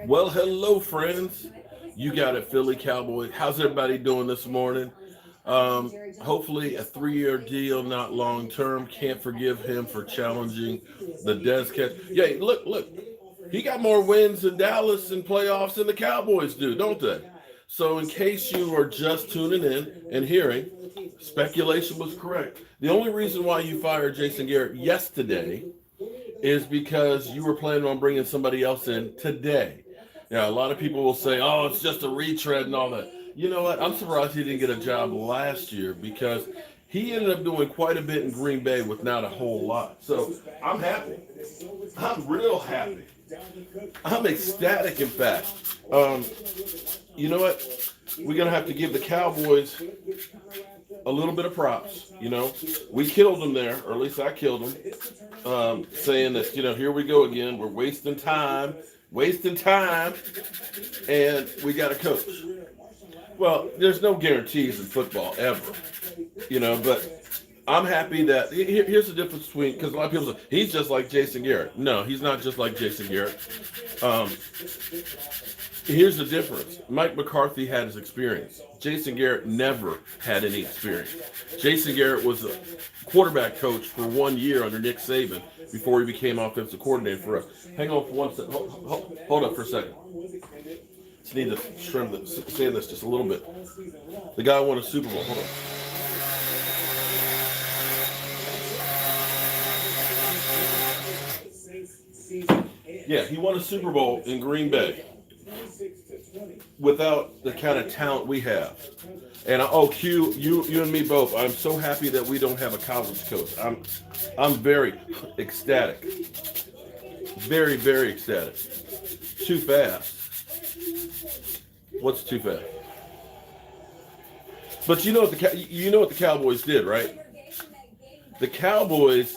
Well, hello, friends. You got it, Philly Cowboys. How's everybody doing this morning? Hopefully, a 3-year deal, not long term. Can't forgive him for challenging the Des catch. Yeah, look. He got more wins in Dallas and playoffs than the Cowboys do, don't they? So, in case you are just tuning in and hearing, speculation was correct. The only reason why you fired Jason Garrett yesterday is because you were planning on bringing somebody else in today. Now, a lot of people will say, oh, it's just a retread and all that. You know what? I'm surprised he didn't get a job last year because he ended up doing quite a bit in Green Bay with not a whole lot. So I'm happy. I'm real happy. I'm ecstatic, in fact. You know what? We're going to have to give the Cowboys a little bit of props. We killed them there, or at least I killed them, saying that, here we go again. We're wasting time, and we got a coach. Well, there's no guarantees in football ever, but I'm happy that here's the difference between, because a lot of people say, he's just like Jason Garrett. No, he's not just like Jason Garrett. Here's the difference. Mike McCarthy had his experience. Jason Garrett never had any experience. Jason Garrett was a quarterback coach for 1 year under Nick Saban before he became offensive coordinator for us. Hang on for 1 second. Hold up for a second. Just need to sand this just a little bit. The guy won a Super Bowl. Hold on. Yeah, he won a Super Bowl in Green Bay without the kind of talent we have. And Q, you and me both. I'm so happy that we don't have a college coach. I'm very ecstatic. Very, very ecstatic. Too fast. What's too fast? But you know what the Cowboys did, right? The Cowboys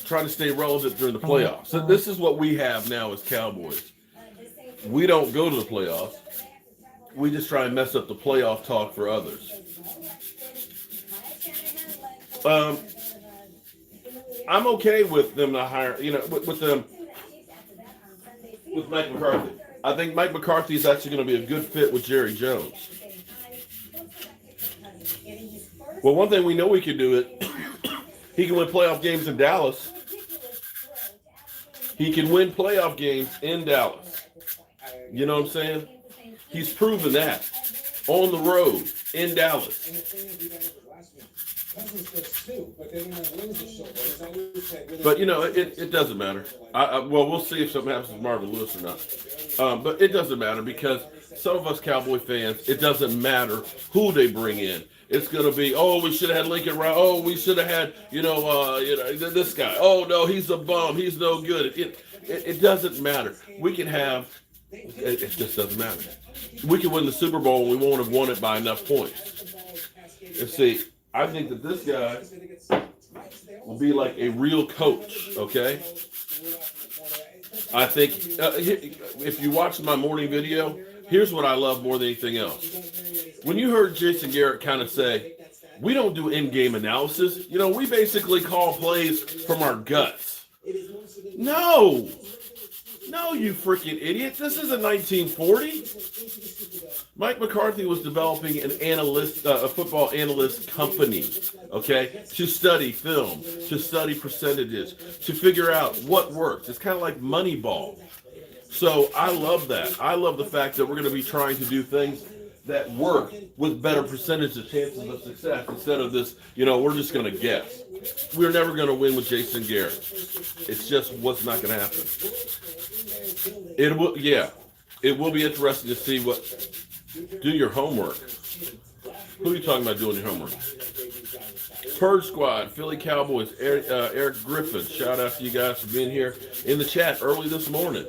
trying to stay relevant during the playoffs. So this is what we have now as Cowboys. We don't go to the playoffs. We just try and mess up the playoff talk for others. I'm okay with them not hiring, with Mike McCarthy. I think Mike McCarthy is actually going to be a good fit with Jerry Jones. Well, one thing we know we can do it. He can win playoff games in Dallas. He can win playoff games in Dallas. You know what I'm saying? He's proven that on the road in Dallas. But it doesn't matter. We'll see if something happens with Marvin Lewis or not. But it doesn't matter because some of us Cowboy fans, it doesn't matter who they bring in. It's going to be, we should have had Lincoln Ryan. Oh, we should have had, this guy. Oh, no, he's a bum. He's no good. It doesn't matter. We can have, it just doesn't matter. We can win the Super Bowl and we won't have won it by enough points. And see, I think that this guy will be like a real coach, okay? I think, if you watch my morning video, here's what I love more than anything else. When you heard Jason Garrett kind of say, we don't do in-game analysis. We basically call plays from our guts. No, you freaking idiot. This isn't 1940. Mike McCarthy was developing a football analyst company, okay, to study film, to study percentages, to figure out what works. It's kind of like Moneyball. So I love that. I love the fact that we're going to be trying to do things that work with better percentages, chances of success, instead of this, we're just going to guess. We're never going to win with Jason Garrett. It's just what's not going to happen. It will be interesting to see do your homework. Who are you talking about doing your homework? Purge Squad, Philly Cowboys, Eric Griffin. Shout out to you guys for being here in the chat early this morning.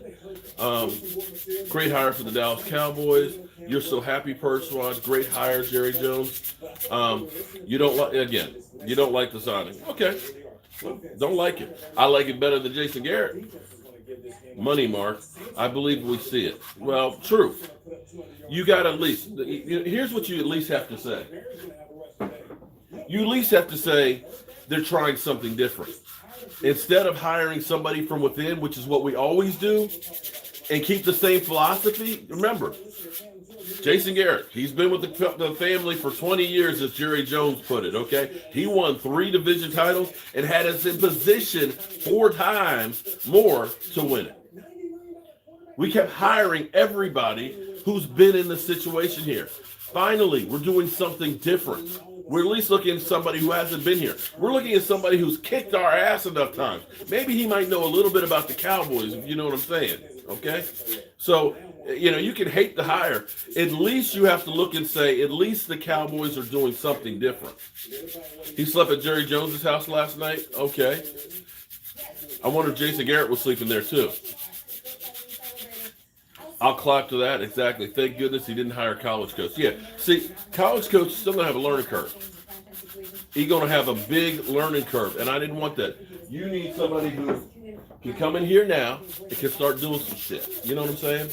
Great hire for the Dallas Cowboys. You're so happy, Purge Squad. Great hire, Jerry Jones. You don't like the signing. Okay. Well, don't like it. I like it better than Jason Garrett. Money, Mark. I believe we see it. Well, true. You got to at least, here's what you at least have to say. You at least have to say they're trying something different. Instead of hiring somebody from within, which is what we always do, and keep the same philosophy, remember, Jason Garrett, he's been with the family for 20 years, as Jerry Jones put it, okay? He won 3 division titles and had us in position 4 times more to win it. We kept hiring everybody who's been in the situation here. Finally, we're doing something different. We're at least looking at somebody who hasn't been here. We're looking at somebody who's kicked our ass enough times. Maybe he might know a little bit about the Cowboys, if you know what I'm saying, okay? So, you can hate the hire. At least you have to look and say, at least the Cowboys are doing something different. He slept at Jerry Jones's house last night? Okay. I wonder if Jason Garrett was sleeping there too. I'll clap to that. Exactly. Thank goodness he didn't hire a college coach. Yeah. See, college coach is still going to have a learning curve. He's going to have a big learning curve, and I didn't want that. You need somebody who can come in here now and can start doing some shit. You know what I'm saying?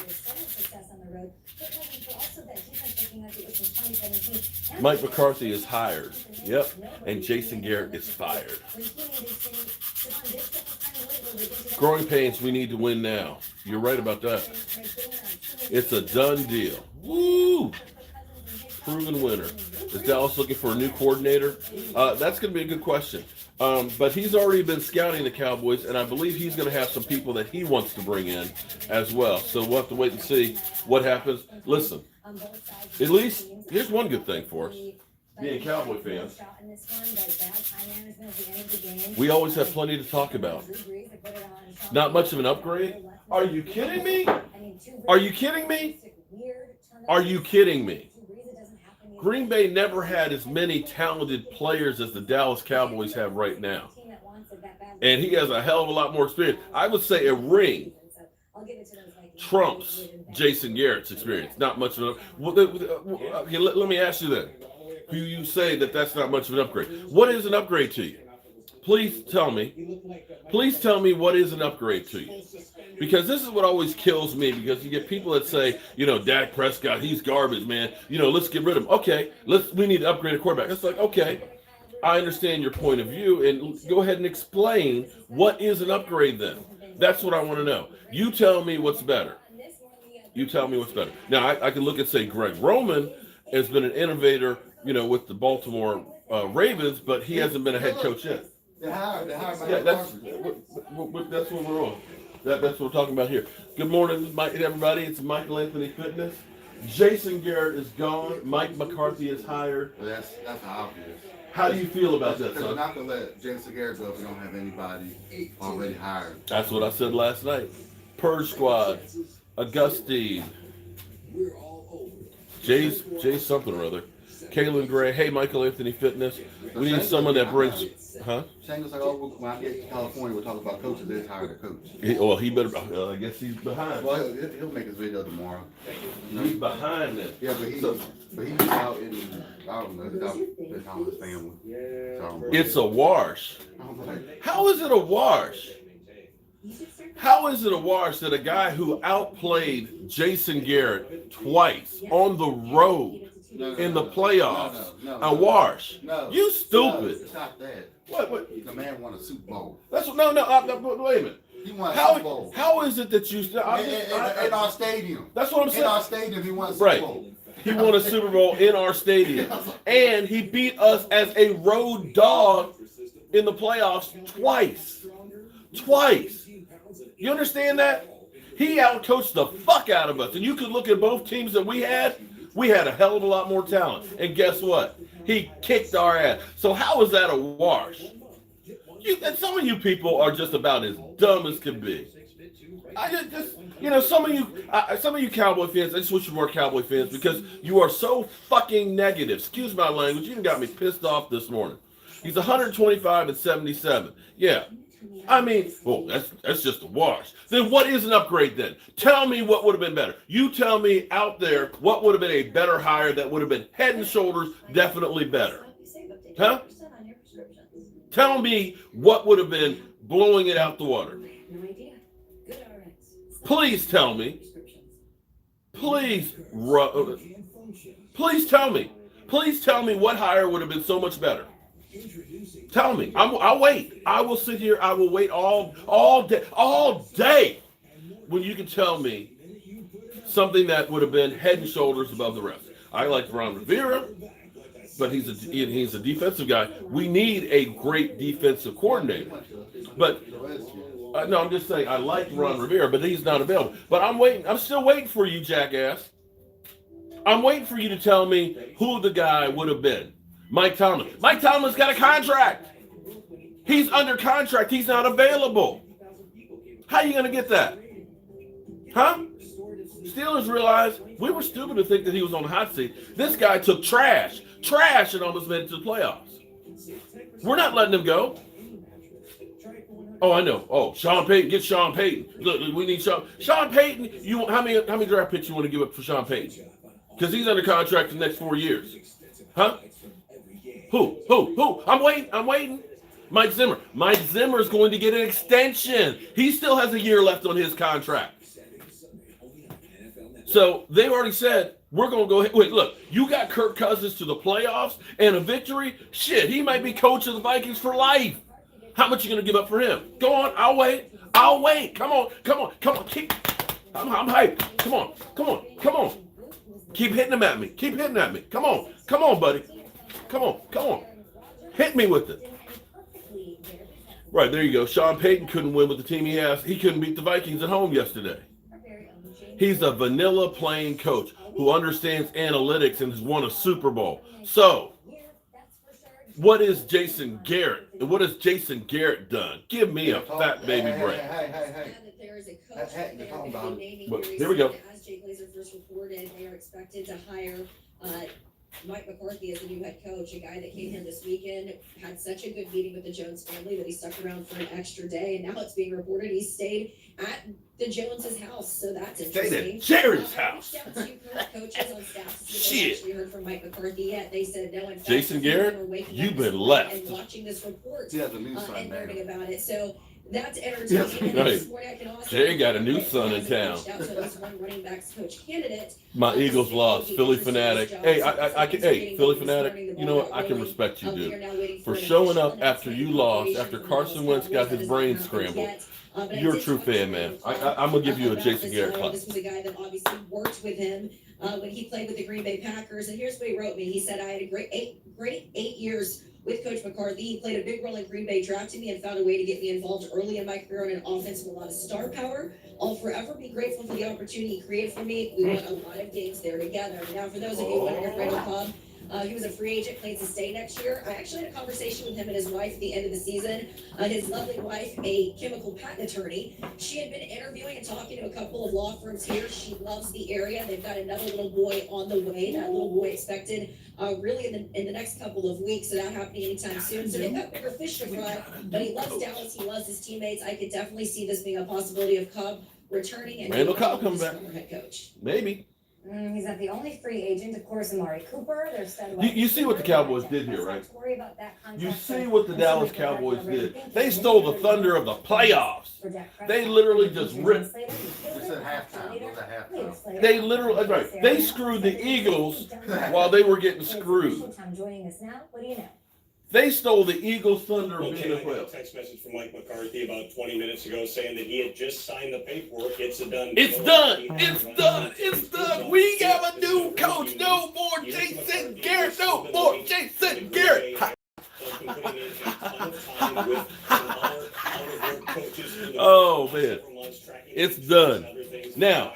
Mike McCarthy is hired. Yep. And Jason Garrett is fired. Growing pains, we need to win now. You're right about that. It's a done deal. Woo! Proven winner. Is Dallas looking for a new coordinator? That's going to be a good question. But he's already been scouting the Cowboys, and I believe he's going to have some people that he wants to bring in as well. So we'll have to wait and see what happens. Listen, at least here's one good thing for us. Being Cowboy fans, we always have plenty to talk about. Not much of an upgrade? Are you kidding me? Are you kidding me? Are you kidding me? Green Bay never had as many talented players as the Dallas Cowboys have right now. And he has a hell of a lot more experience. I would say a ring trumps Jason Garrett's experience. Not much of okay, let me ask you then. Who you say that's not much of an upgrade? What is an upgrade to you? Please tell me. Please tell me what is an upgrade to you. Because this is what always kills me, because you get people that say, Dak Prescott, he's garbage, man. Let's get rid of him. Okay, we need to upgrade a quarterback. It's like, okay, I understand your point of view, and go ahead and explain what is an upgrade then. That's what I want to know. You tell me what's better. You tell me what's better. Now, I can look and say Greg Roman has been an innovator, with the Baltimore Ravens, but he hasn't been a head coach yet. Yeah, that's what we're on. That's what we're talking about here. Good morning, everybody. It's Michael Anthony Fitness. Jason Garrett is gone. Mike McCarthy is hired. Well, that's obvious. How do you feel about that, son? We're not going to let Jason Garrett go if we don't have anybody already hired. That's what I said last night. Purge Squad, Augustine, Jay's something or other. Kaylin Gray, hey, Michael Anthony Fitness. We need someone that brings, huh? Shane was like, when I get to California, we'll talk about coaches. Let's hire the coach. He better, I guess he's behind. Well, he'll make his video tomorrow. He's behind it. Yeah, but he's out in, I don't know, he's out with his family. So, it's a wash. How is it a wash? How is it a wash that a guy who outplayed Jason Garrett twice on the road in the playoffs, a wash? You stupid. It's not that. What? The man won a Super Bowl. That's no. Wait a minute. He won a Super Bowl. How is it that you? In our stadium. That's what I'm saying. In our stadium, he won a Super Bowl. He won a Super Bowl in our stadium, and he beat us as a road dog in the playoffs twice. You understand that? He outcoached the fuck out of us, and you could look at both teams that we had. We had a hell of a lot more talent. And guess what? He kicked our ass. So how is that a wash? Some of you people are just about as dumb as can be. Some of you Cowboy fans, I just wish you were more Cowboy fans because you are so fucking negative. Excuse my language. You got me pissed off this morning. He's 125 and 77. Yeah. I mean, well, that's just a wash. Then what is an upgrade then? Tell me what would have been better. You tell me out there what would have been a better hire that would have been head and shoulders definitely better. Huh? Tell me what would have been blowing it out the water. Please tell me. Please tell me. Please tell me what hire would have been so much better. Tell me. I'll wait. I will sit here. I will wait all day when you can tell me something that would have been head and shoulders above the rest. I like Ron Rivera, but he's a defensive guy. We need a great defensive coordinator. But no, I'm just saying I like Ron Rivera, but he's not available. But I'm waiting. I'm still waiting for you, jackass. I'm waiting for you to tell me who the guy would have been. Mike Tomlin. Mike Tomlin's got a contract. He's under contract. He's not available. How are you going to get that? Huh? Steelers realized we were stupid to think that he was on the hot seat. This guy took trash, and almost made it to the playoffs. We're not letting him go. Oh, I know. Oh, Sean Payton. Get Sean Payton. Look, we need Sean. Sean Payton. How many draft picks you want to give up for Sean Payton? Because he's under contract for the next 4 years. Huh? Who? I'm waiting. Mike Zimmer. Mike Zimmer is going to get an extension. He still has a year left on his contract. So they've already said, we're going to go ahead. Wait, look, you got Kirk Cousins to the playoffs and a victory? Shit, he might be coach of the Vikings for life. How much are you going to give up for him? Go on, I'll wait. Come on. I'm hyped. Come on. Keep hitting them at me. Come on, buddy. Come on. Hit me with it. Right, there you go. Sean Payton couldn't win with the team he has. He couldn't beat the Vikings at home yesterday. He's a vanilla playing coach who understands analytics and has won a Super Bowl. So, what is Jason Garrett? And what has Jason Garrett done? Give me a fat baby break. Hey. Here we go. As Jay Glazer first reported, they are expected to hire Mike McCarthy as the new head coach, a guy that came in this weekend, had such a good meeting with the Jones family that he stuck around for an extra day, and now it's being reported he stayed at the Joneses' house, so that's interesting. Stayed at Jerry's house. I reached out to current coaches on staff to see if they Shit. actually heard from Mike McCarthy yet. They said no. In fact, Jason Garrett, you've been left. And watching this report He has a new son and now. learning about it, so that's entertaining. Right. This morning I can also Jay got a new son in town. reached out to at least one running backs coach candidate. My Eagles lost. Philly fanatic. Hey, hey, Philly fanatic. You know what? I can respect you, dude, for showing up after you lost, after Carson Wentz got his brain scrambled. You're a true fan, man. I'm gonna give you a Jason Garrett clap. This was a guy that obviously worked with him when he played with the Green Bay Packers. And here's what he wrote me. He said, I had a great eight years with Coach McCarthy. He played a big role in Green Bay, drafting me and found a way to get me involved early in my career in an offense with a lot of star power. I'll forever be grateful for the opportunity he created for me. We won a lot of games there together. Now, for those of you wondering if Randall Cobb, he was a free agent, played to stay next year. I actually had a conversation with him and his wife at the end of the season. His lovely wife, a chemical patent attorney. She had been interviewing and talking to a couple of law firms here. She loves the area. They've got another little boy on the way. That little boy expected really in the next couple of weeks, so not happening anytime soon. So they've got bigger fish to fry. But he loves Dallas. He loves his teammates. I could definitely see this being a possibility of Cobb returning and Randall Cobb coming back. Head coach. Maybe. He's not the only free agent, of course. Amari Cooper. There's You see what the Cowboys did here, right? You see what the Dallas Cowboys did. They stole the thunder of the playoffs. They literally just ripped. They said halftime. It was a halftime. They literally, right? They screwed the Eagles while they were getting screwed. Joining us now. What do you know? They stole the Eagles' thunder of being I a got a playoff. text message from Mike McCarthy about 20 minutes ago saying that he had just signed the paperwork. It's a done deal. It's done. It's done. It's done. We have a new coach. No more Jason Garrett. No more Jason Garrett. Oh, man. It's done. Now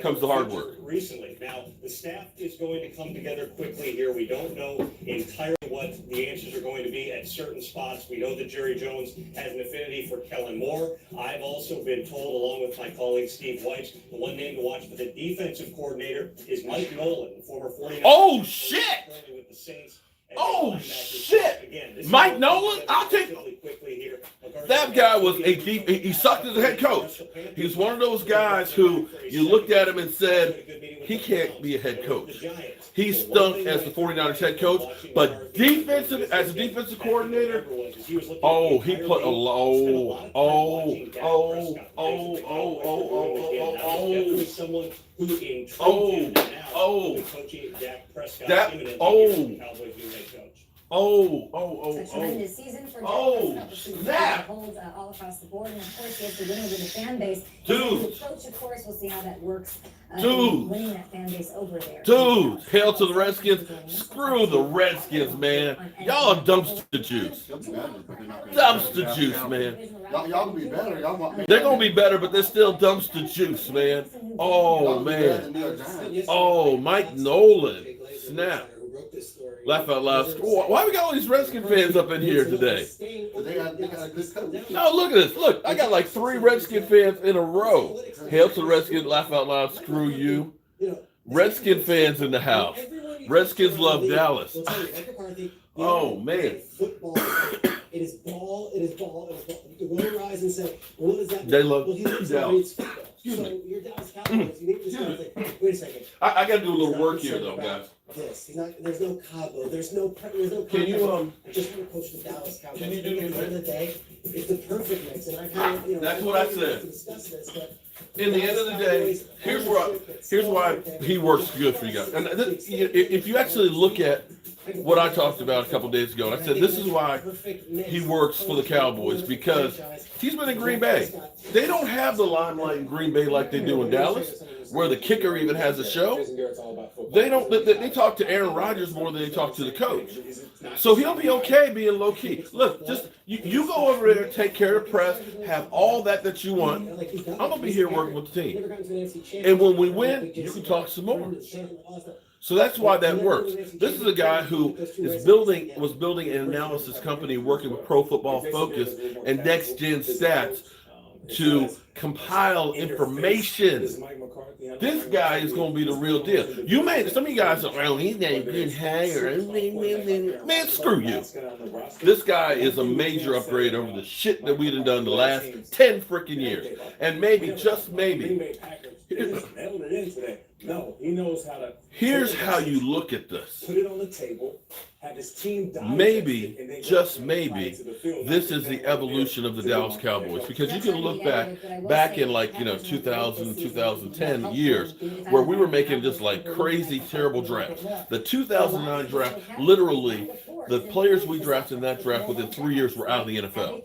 comes the hard work. Recently. Now, the staff is going to come together quickly here. We don't know entirely what the answers are going to be at certain spots. We know that Jerry Jones has an affinity for Kellen Moore. I've also been told, along with my colleague Steve Weitz, the one name to watch for the defensive coordinator is Mike Nolan, the former 49ers. Oh, shit! With the Saints. Oh, shit! Mike Nolan? I'll take that guy was he sucked as a head coach. He was one of those guys who you looked at him and said, he can't be a head coach. He stunk as the 49ers head coach, but as a defensive coordinator, oh, he put a A tremendous season for Dallas. Snap! Holds all across the board, and of course, he has to win over the fan base. Dude. The coach, of course, we'll see how that works. Dude. Winning that fan base over there. Dude, hail to the Redskins. Screw the Redskins, man. Y'all are dumpster juice. Dumpster juice, man. Y'all can be better. Y'all want me. They're going to be better, but they're still dumpster juice, man. Oh, man. Oh, Mike Nolan. Snap. Laugh out loud. Why we got all these Redskin fans up in here today? They got a good coach. No, look at this. Look, I got like 3 Redskin fans in a row. Hail to the Redskins. Laugh out loud. Screw you. Redskin fans in the house. Redskins love Dallas. Oh, man. It is ball. It is ball. You can go to Rise and say, well, what does that mean? They love well, Dallas. So you're Dallas Cowboys. You need to say, wait a second. I got to do a little work here, though, guys. This. There's no Cabo. There's no. Can you I just want to coach the Dallas Cowboys. Can you do me at the end of the day, it's the perfect mix, and I kind of That's what I said. Discuss this, but In the end of the day, here's why he works good for you guys. And if you actually look at what I talked about a couple days ago, and I said this is why he works for the Cowboys, because he's been in Green Bay. They don't have the limelight in Green Bay like they do in Dallas, where the kicker even has a show. They don't. They talk to Aaron Rodgers more than they talk to the coach. So he'll be okay being low key. Look, just you go over there, take care of the press, have all that you want. I'm gonna be here working with the team, and when we win, you can talk some more. So that's why that works. This is a guy who was building an analysis company working with Pro Football Focus and Next Gen Stats to compile information. This guy is going to be the real deal. Some of you guys are, well, he's not good hire. Man, screw you. This guy is a major upgrade over the shit that we've done the last 10 freaking years. And maybe, just maybe, no, he knows how to. Here's how you look at this. Put it on the table. Have his team. Maybe, just maybe, this is the evolution of the Dallas Cowboys, because you can look back in like 2000, 2010 years, where we were making just like crazy, terrible drafts. The 2009 draft, literally, the players we drafted in that draft within 3 years were out of the NFL.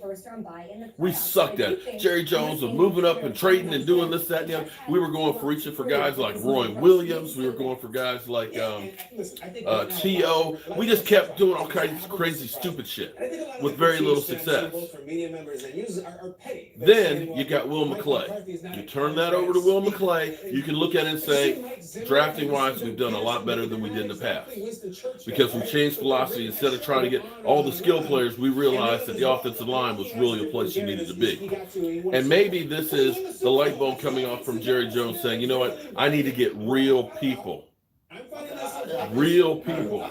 We sucked at it. Jerry Jones was moving up and trading and doing this, that, and the other. We were reaching for guys like Roy Williams. We were going for guys like T.O. We just kept doing all kinds of crazy, stupid shit with very little success. Then you got Will McClay. You turn that over to Will McClay, you can look at it and say, drafting-wise, we've done a lot better than we did in the past. Because we changed philosophy. Instead of trying to get all the skill players, we realized that the offensive line was really a place you needed to be. And maybe this is the light bulb coming off from Jerry Jones saying, you know what, I need to get real people. Real people.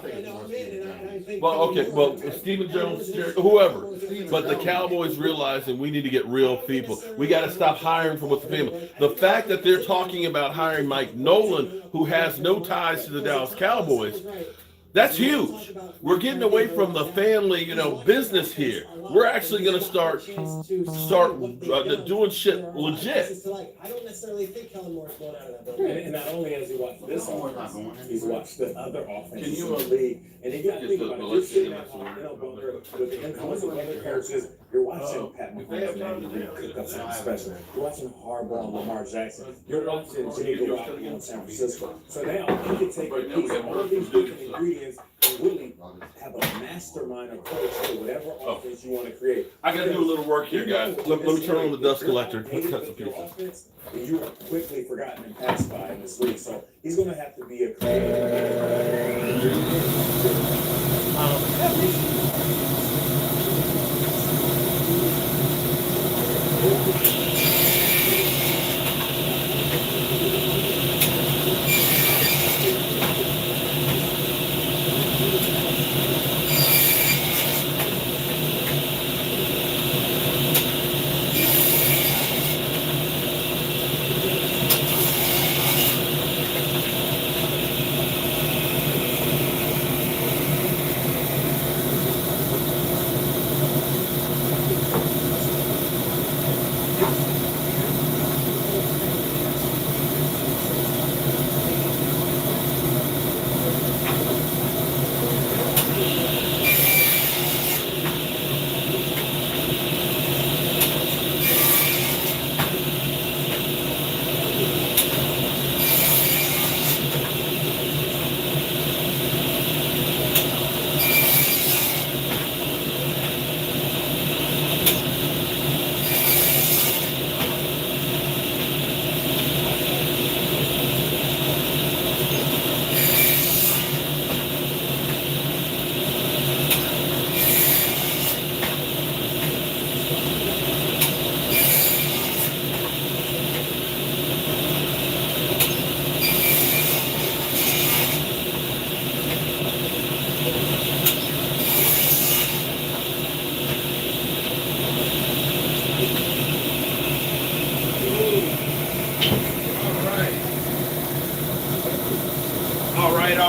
Well, Stephen Jones, whoever. But the Cowboys realizing we need to get real people. We got to stop hiring from what's the family. The fact that they're talking about hiring Mike Nolan, who has no ties to the Dallas Cowboys, that's huge. We're getting away from the family, business here. We're actually going to start doing shit legit. I don't necessarily think Kellen Moore's going out of that building. And not only has he watched this offense, he's watched the other offenses in the league. And you got to think about it. You're sitting at bunker with the influence of other coaches. You're watching Pat McCarthy cook up something special. You're watching Harbaugh and Lamar Jackson. You're watching Jimmy Garoppolo in San Francisco. So now you can take a piece of all these different ingredients and really have a mastermind approach to whatever offense you want to create. I got to do a little work here, guys. Let me turn on the dust collector. Let's cut some pieces. You are quickly forgotten and passed by in this league. So he's going to have to be a creative.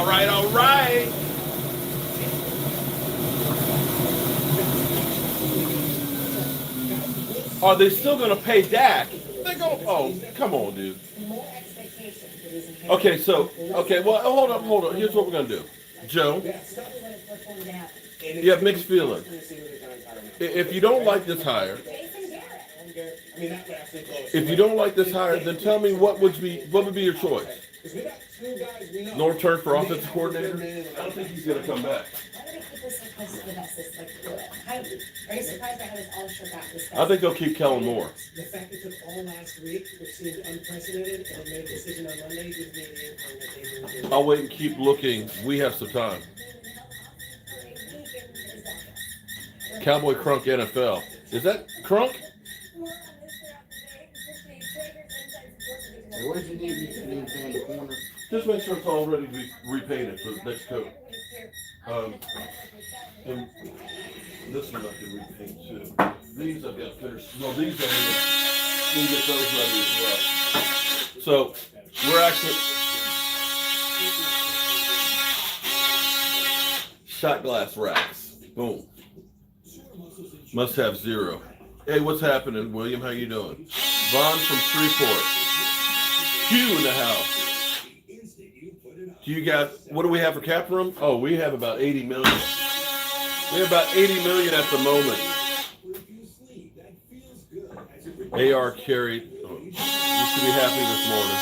All right, all right. Are they still going to pay Dak? They're going. Oh, come on, dude. More expectations. Okay, well, hold on. Here's what we're going to do. Joe, you have mixed feelings. If you don't like this hire, if you don't like this hire, then tell me what would be your choice? North Turn for offensive coordinator? I don't think he's going to come back. Are you surprised by how this all shook out this I think they'll keep Kellen Moore. The fact it took all last week, which seemed unprecedented, and made a decision on Monday, gives me the inkling that they moved. I'll wait and keep looking. We have some time. Cowboy Crunk NFL. Is that Crunk? Hey, what did you need? You need to in the corner. Just make sure it's all ready to be repainted for the next coat. And this one I can repaint too. These I've got finished. No, these I need to get those ready as well. So we're actually shot glass racks. Boom. Must have 0. Hey, what's happening, William? How you doing? Vaughn from Freeport. Q in the house. Do you guys, what do we have for cap room? Oh, we have about 80 million. We have about 80 million at the moment. AR carried. Oh, you should be happy this morning.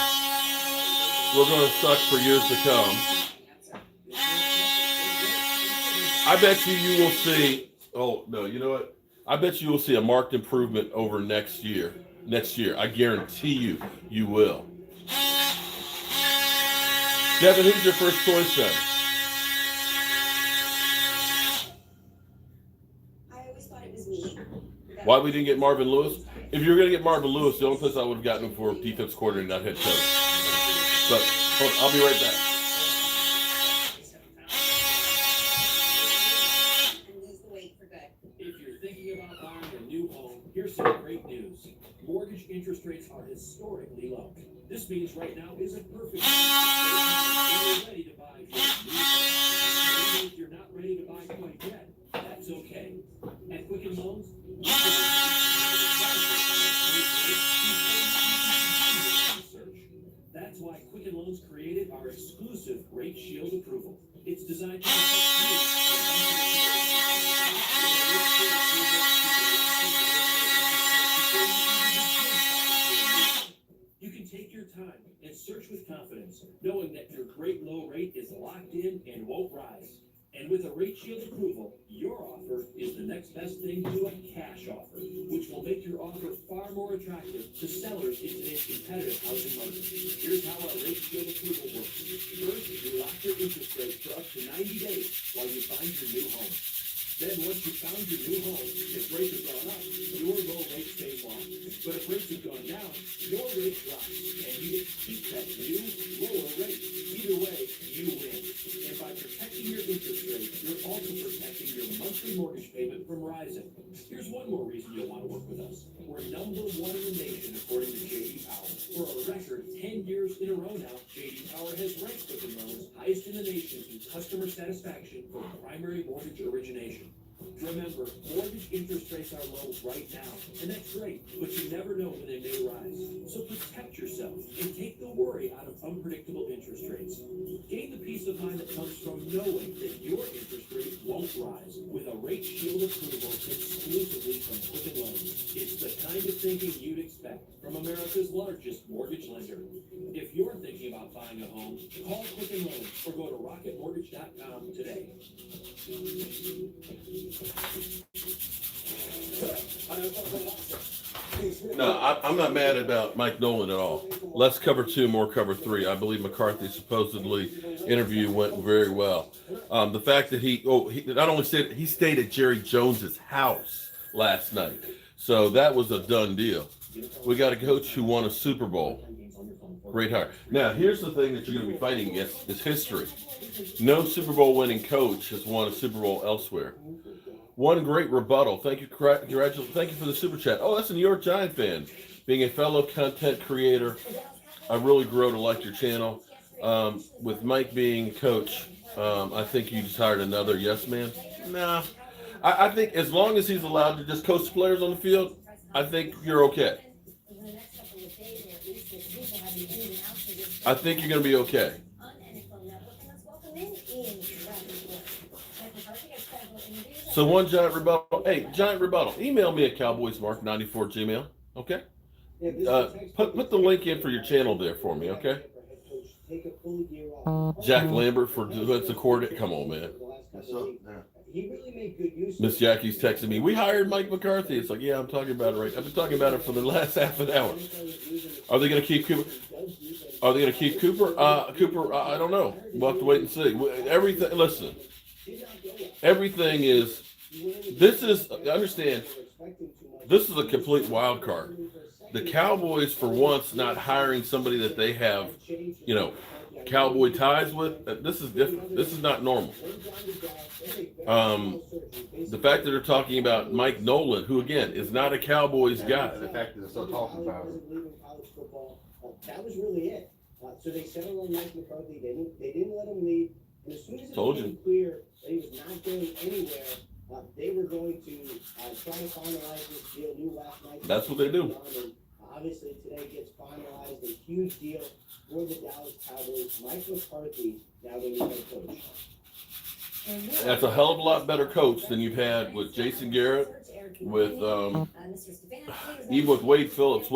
We're going to suck for years to come. I bet you will see. Oh, no, you know what? I bet you will see a marked improvement over next year. I guarantee you will. Devin, who's your first choice then? I always thought it was me. Why we didn't get Marvin Lewis? If you were going to get Marvin Lewis, the only place I would have gotten him for defense coordinator, not head coach. But hold on, I'll be right back. If you're thinking about buying a new home, here's some great news. Mortgage interest rates are historically low. This means right now is a perfect time if you're ready to buy your new home. Maybe if you're not ready to buy quite yet, that's okay. At Quicken Loans, that's why Quicken Loans created our exclusive Rate Shield approval. It's designed to protect you. You can take your time and search with confidence, knowing that your great low rate is locked in and won't rise. And with a Rate Shield approval, your offer is the next best thing to a cash offer, which will make your offer far more attractive to sellers in today's competitive housing market. Here's how our Rate Shield approval works. First, you lock your interest rate for up to 90 days while you find your new home. Then once you've found your new home, if rates have gone up, your low rate stays long. But if rates have gone down, your rate drops, and you get to keep that new, lower rate. Either way, you win. And by protecting your interest rate, you're also protecting your monthly mortgage payment from rising. Here's one more reason you'll want to work with us. We're #1 in the nation according to J.D. Power. For a record 10 years in a row now, J.D. Power has ranked Quicken Loans highest in the nation in customer satisfaction for primary mortgage origination. Remember, mortgage interest rates are low right now, and that's great, but you never know when they may rise. So protect yourself and take the worry out of unpredictable interest rates. Gain the peace of mind that comes from knowing that your interest rate won't rise with a Rate Shield approval exclusively from Quicken Loans. It's the kind of thinking you'd expect from America's largest mortgage lender. If you're thinking about buying a home, call Quicken Loans or go to rocketmortgage.com today. No, I'm not mad about Mike Nolan at all. Less cover 2, more cover 3. I believe McCarthy's supposedly interview went very well. The fact that he not only said he stayed at Jerry Jones's house last night, so that was a done deal. We got a coach who won a Super Bowl. Great hire. Now, here's the thing that you're going to be fighting against is history. No Super Bowl winning coach has won a Super Bowl elsewhere. One great rebuttal. Thank you for the super chat. Oh, that's a New York Giant fan. Being a fellow content creator, I really grow to like your channel. with Mike being coach, I think you just hired another yes man. Nah, I think as long as he's allowed to just coach players on the field, I think you're okay. I think you're going to be okay. So one giant rebuttal. Hey, giant rebuttal. Email me at cowboysmark94@gmail. Okay. Put the link in for your channel there for me. Okay. Jack Lambert for defensive coordinator. Come on, man. Miss Jackie's texting me. We hired Mike McCarthy. It's like, yeah, I'm talking about it right. I've been talking about it for the last half an hour. Are they going to keep Cooper? Are they going to keep Cooper? Cooper, I don't know. We'll have to wait and see. Everything. Listen. Everything is. This is. Understand. This is a complete wild card. The Cowboys, for once, not hiring somebody that they have, Cowboy ties with. This is different. This is not normal. The fact that they're talking about Mike Nolan, who again is not a Cowboys guy. The fact that they're still talking about it. That was really it. So they settled on Mike McCarthy. They didn't let him leave. And as soon as it became clear that he was not going anywhere, they were going to try to finalize this deal. New last night. That's what they do. Obviously, today gets finalized. A huge deal for the Dallas Cowboys. Mike McCarthy now the new head coach. That's a hell of a lot better coach than you've had with Jason Garrett, with even with Wade Phillips.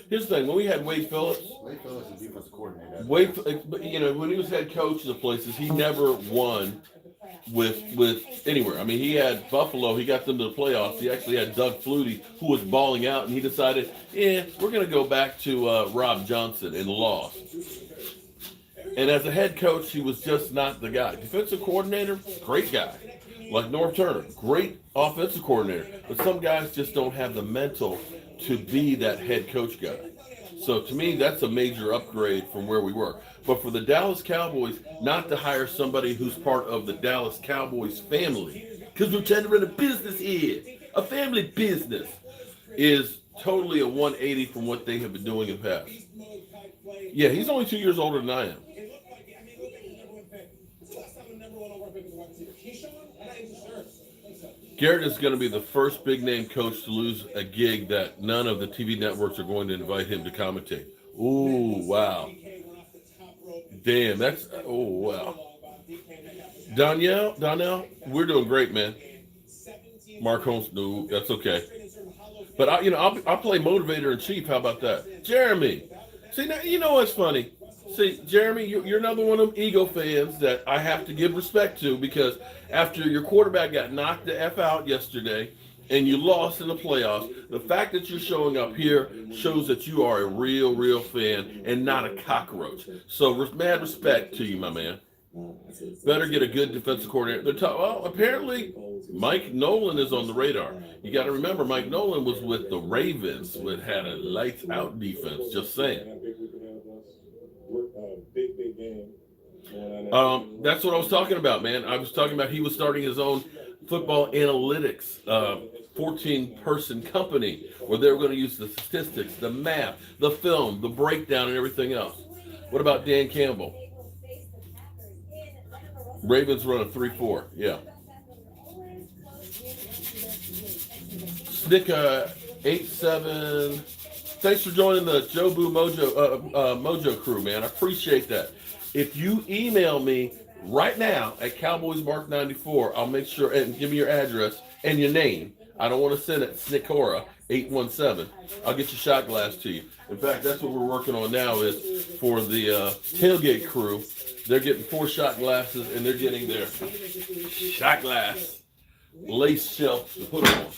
Here's the thing: when we had Wade Phillips is defensive coordinator. when he was head coach of the places, he never won with anywhere. I mean, he had Buffalo. He got them to the playoffs. He actually had Doug Flutie, who was balling out, and he decided, we're going to go back to Rob Johnson and lost. And as a head coach, he was just not the guy. Defensive coordinator, great guy. Like Norv Turner, great offensive coordinator. But some guys just don't have the mental to be that head coach guy. So to me, that's a major upgrade from where we were. But for the Dallas Cowboys, not to hire somebody who's part of the Dallas Cowboys family, because we're trying to run a business here, a family business, is totally a 180 from what they have been doing in the past. Yeah, he's only 2 years older than I am. Garrett is going to be the first big-name coach to lose a gig that none of the TV networks are going to invite him to commentate. Ooh, wow. Damn, wow. Donnell, we're doing great, man. Mark Holmes, no, that's okay. But I'll play motivator in chief. How about that, Jeremy? See, now you know what's funny. See, Jeremy, you're another one of them ego fans that I have to give respect to, because after your quarterback got knocked the F out yesterday and you lost in the playoffs, the fact that you're showing up here shows that you are a real fan and not a cockroach. So mad respect to you, my man. Better get a good defensive coordinator. Apparently Mike Nolan is on the radar. You got to remember, Mike Nolan was with the Ravens, which had a lights out defense. Just saying. Big game. That's what I was talking about, man. I was talking about he was starting his own football analytics, 14-person company where they were going to use the statistics, the math, the film, the breakdown, and everything else. What about Dan Campbell? Ravens run a 3-4. Yeah. Snick 87. Thanks for joining the Jobu Mojo crew, man. I appreciate that. If you email me right now at cowboysmark94, I'll make sure, and give me your address and your name. I don't want to send it Snickora817. I'll get your shot glass to you. In fact, that's what we're working on now, is for the tailgate crew. They're getting 4 shot glasses, and they're getting their shot glass lace shelf to put them on.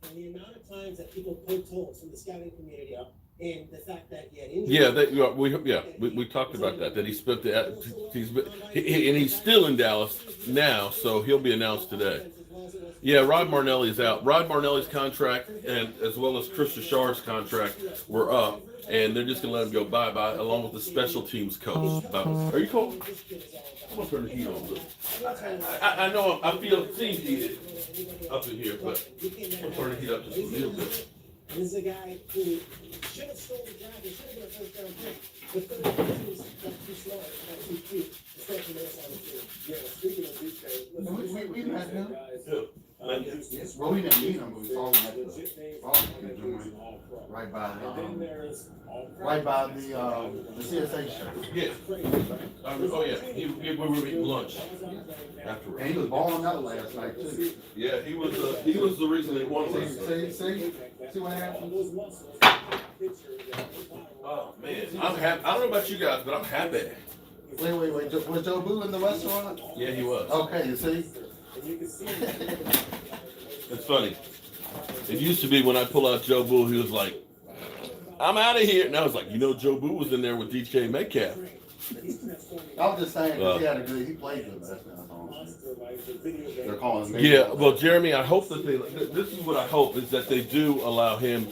And the amount of times that people poked holes in the scouting community and the fact that he had injuries. We talked about that he spent and he's still in Dallas now, so he'll be announced today. Yeah, Rod Marnelli is out. Rod Marnelli's contract, and as well as Chris Richard's contract, were up, and they're just gonna let him go bye-bye, along with the special teams coach. Are you cold? I'm gonna turn the heat on. I know I feel heated up in here, but I'm gonna turn the heat up just a little bit. This is a guy who should have stolen the draft. He should have been a first round pick. But 30 got too smart, got too cute. Especially this on the team. Yeah, well, speaking of these guys, We met him. Yes. Well, we didn't meet him, but we saw him at the Legit names, barbecue joint all-pro. right by And then there's all-pro. right by the CSA show. Yeah. Oh yeah. We were eating lunch afterwards. And he was balling out last night too. Yeah, he was the reason they won last night. See what happened? Oh man, I'm happy. I don't know about you guys, but I'm happy. Wait. Was Jobu in the restaurant? Yeah, he was. Okay, you see? It's funny. It used to be when I pull out Jobu, he was like, "I'm out of here," and I was like, Jobu was in there with DK Metcalf. I was just saying, 'cause he had a good, he played good last night. They're calling him. Yeah, well, Jeremy, I hope that this is what I hope is that they do allow him.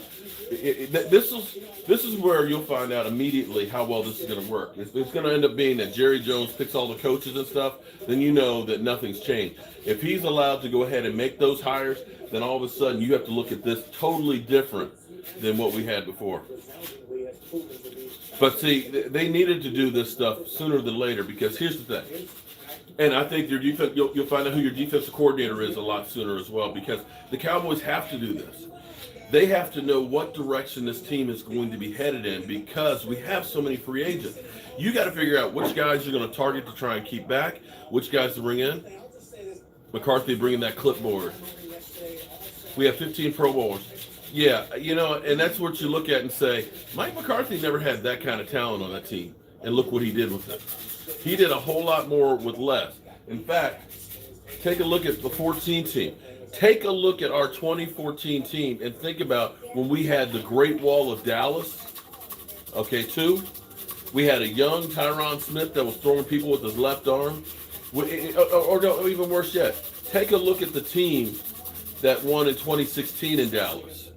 This is where you'll find out immediately how well this is going to work. It's going to end up being that Jerry Jones picks all the coaches and stuff, then you know that nothing's changed. If he's allowed to go ahead and make those hires, then all of a sudden you have to look at this totally different than what we had before. But see, they needed to do this stuff sooner than later because here's the thing. And I think your defense, you'll find out who your defensive coordinator is a lot sooner as well because the Cowboys have to do this. They have to know what direction this team is going to be headed in because we have so many free agents. You got to figure out which guys you're going to target to try and keep back, which guys to bring in. McCarthy bringing that clipboard. We have 15 Pro Bowlers. Yeah, and that's what you look at and say, Mike McCarthy never had that kind of talent on that team. And look what he did with it. He did a whole lot more with less. In fact, take a look at the 14 team. Take a look at our 2014 team and think about when we had the Great Wall of Dallas. Okay, 2. We had a young Tyron Smith that was throwing people with his left arm. Or no, even worse yet, take a look at the team that won in 2016 in Dallas,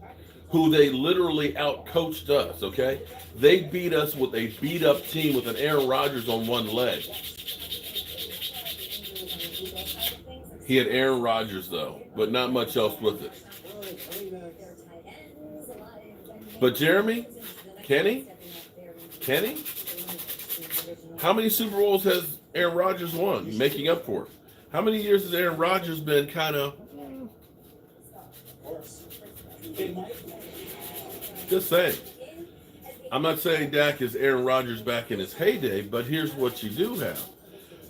who they literally outcoached us, okay? They beat us with a beat-up team with an Aaron Rodgers on one leg. He had Aaron Rodgers, though, but not much else with it. But Jeremy, Kenny, how many Super Bowls has Aaron Rodgers won, making up for it? How many years has Aaron Rodgers been kind of... Just saying. I'm not saying Dak is Aaron Rodgers back in his heyday, but here's what you do have.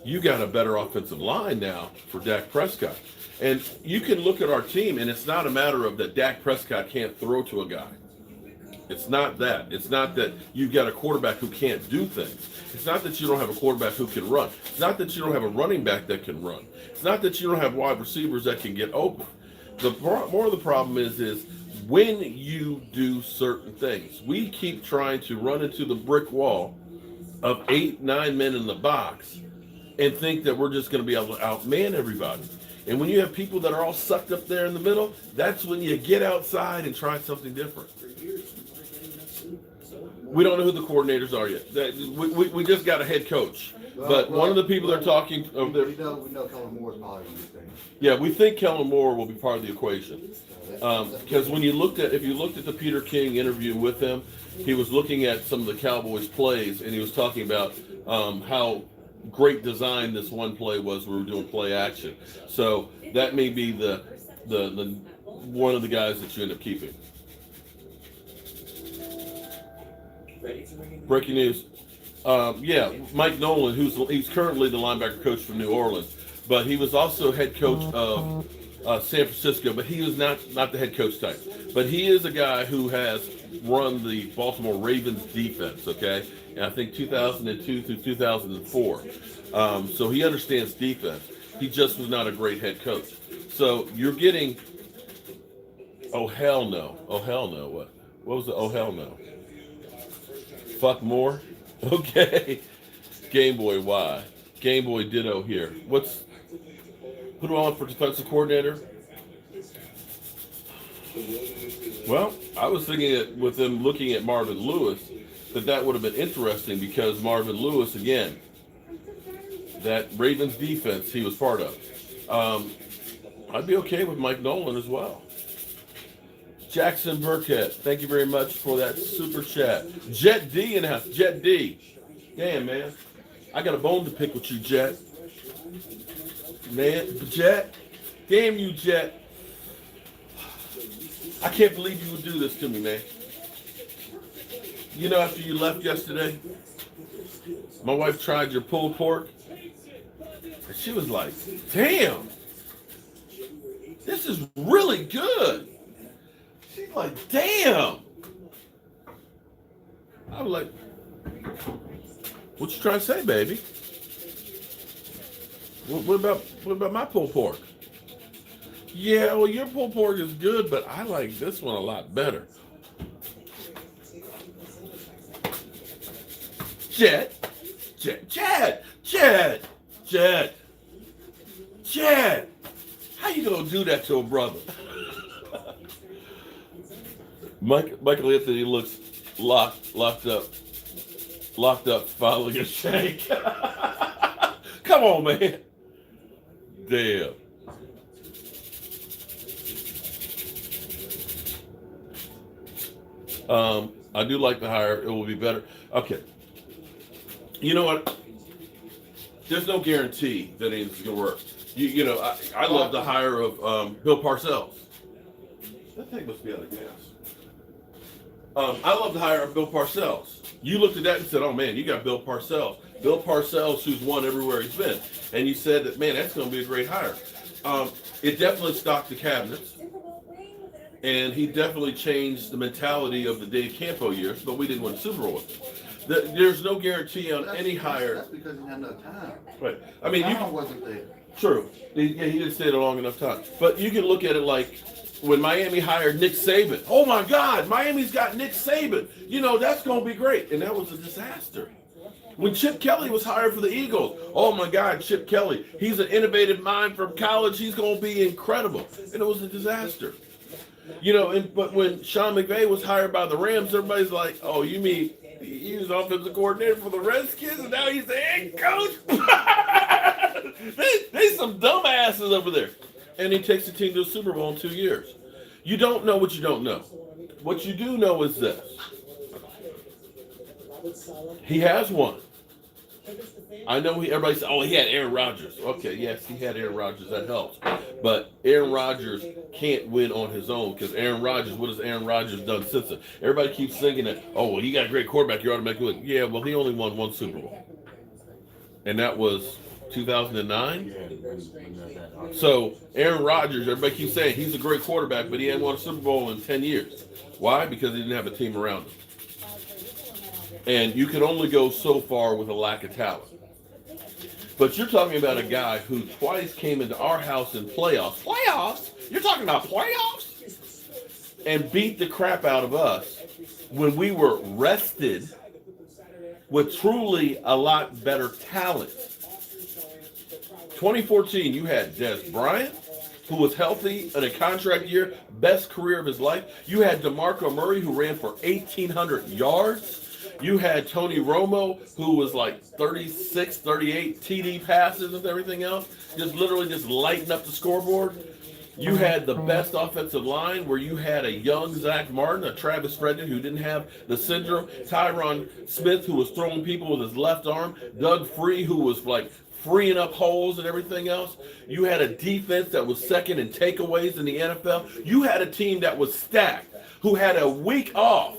You got a better offensive line now for Dak Prescott. And you can look at our team, and it's not a matter of that Dak Prescott can't throw to a guy. It's not that. It's not that you've got a quarterback who can't do things. It's not that you don't have a quarterback who can run. It's not that you don't have a running back that can run. It's not that you don't have wide receivers that can get open. More of the problem is when you do certain things. We keep trying to run into the brick wall of 8, 9 men in the box and think that we're just going to be able to outman everybody. And when you have people that are all sucked up there in the middle, that's when you get outside and try something different. We don't know who the coordinators are yet. We just got a head coach. But one of the people they're talking over there. We know Kellen Moore's probably on this thing. Yeah, we think Kellen Moore will be part of the equation. Because if you looked at the Peter King interview with him, he was looking at some of the Cowboys plays and he was talking about how great design this one play was. We were doing play action, so that may be the one of the guys that you end up keeping. Breaking news. Yeah, Mike Nolan, he's currently the linebacker coach for New Orleans, but he was also head coach of San Francisco, but he was not the head coach type. But he is a guy who has run the Baltimore Ravens defense, okay? And I think 2002 through 2004. So he understands defense. He just was not a great head coach. So you're getting, oh hell no. What was the oh hell no? Fuck more? Okay. Game Boy, why? Game Boy ditto here. Who do I want for defensive coordinator? Well, I was thinking that with them looking at Marvin Lewis, that would have been interesting because Marvin Lewis, again, that Ravens defense he was part of. I'd be okay with Mike Nolan as well. Jackson Burkett, thank you very much for that super chat. Jet D in the house. Jet D. Damn, man. I got a bone to pick with you, Jet. Man, Jet. Damn you, Jet. I can't believe you would do this to me, man. You know, after you left yesterday, my wife tried your pulled pork, and she was like, damn, this is really good. She's like, damn. I was like, what you trying to say, baby? What about my pulled pork? Yeah, well, your pulled pork is good, but I like this one a lot better. Jet. How you gonna do that to a brother? Michael Anthony looks locked up, following a shank. Come on, man. Damn. I do like the hire. It will be better. Okay. You know what? There's no guarantee that anything's going to work. You know, I love the hire of Bill Parcells. That thing must be out of gas. I love the hire of Bill Parcells. You looked at that and said, oh, man, you got Bill Parcells. Bill Parcells, who's won everywhere he's been. And you said that, man, that's going to be a great hire. It definitely stocked the cabinets. And he definitely changed the mentality of the Dave Campo years, but we didn't win the Super Bowl with him. There's no guarantee on any hire. That's because he had no time. Right. I mean, Time wasn't there. True. He didn't stay there long enough time. But you can look at it like when Miami hired Nick Saban. Oh my God, Miami's got Nick Saban. You know, that's going to be great. And that was a disaster. When Chip Kelly was hired for the Eagles, oh my God, Chip Kelly. He's an innovative mind from college. He's going to be incredible. And it was a disaster. You know, but when Sean McVay was hired by the Rams, everybody's like, oh, you mean he was offensive coordinator for the Redskins, and now he's the head coach? they some dumbasses over there. And he takes the team to a Super Bowl in 2 years. You don't know what you don't know. What you do know is this. He has won. I know everybody says, oh, he had Aaron Rodgers. Okay, yes, he had Aaron Rodgers. That helps. But Aaron Rodgers can't win on his own because Aaron Rodgers, what has Aaron Rodgers done since then? Everybody keeps thinking that, oh, well, you got a great quarterback, you automatically win. Yeah, well, he only won one Super Bowl. And that was 2009? So Aaron Rodgers, everybody keeps saying he's a great quarterback, but he hadn't won a Super Bowl in 10 years. Why? Because he didn't have a team around him. And you can only go so far with a lack of talent. But you're talking about a guy who twice came into our house in playoffs. Playoffs? You're talking about playoffs? And beat the crap out of us when we were rested with truly a lot better talent. 2014, you had Des Bryant, who was healthy in a contract year, best career of his life. You had DeMarco Murray, who ran for 1,800 yards. You had Tony Romo, who was like 36, 38 TD passes and everything else, just literally just lighting up the scoreboard. You had the best offensive line where you had a young Zach Martin, a Travis Frederick who didn't have the syndrome, Tyron Smith, who was throwing people with his left arm, Doug Free, who was like freeing up holes and everything else. You had a defense that was second in takeaways in the NFL. You had a team that was stacked, who had a week off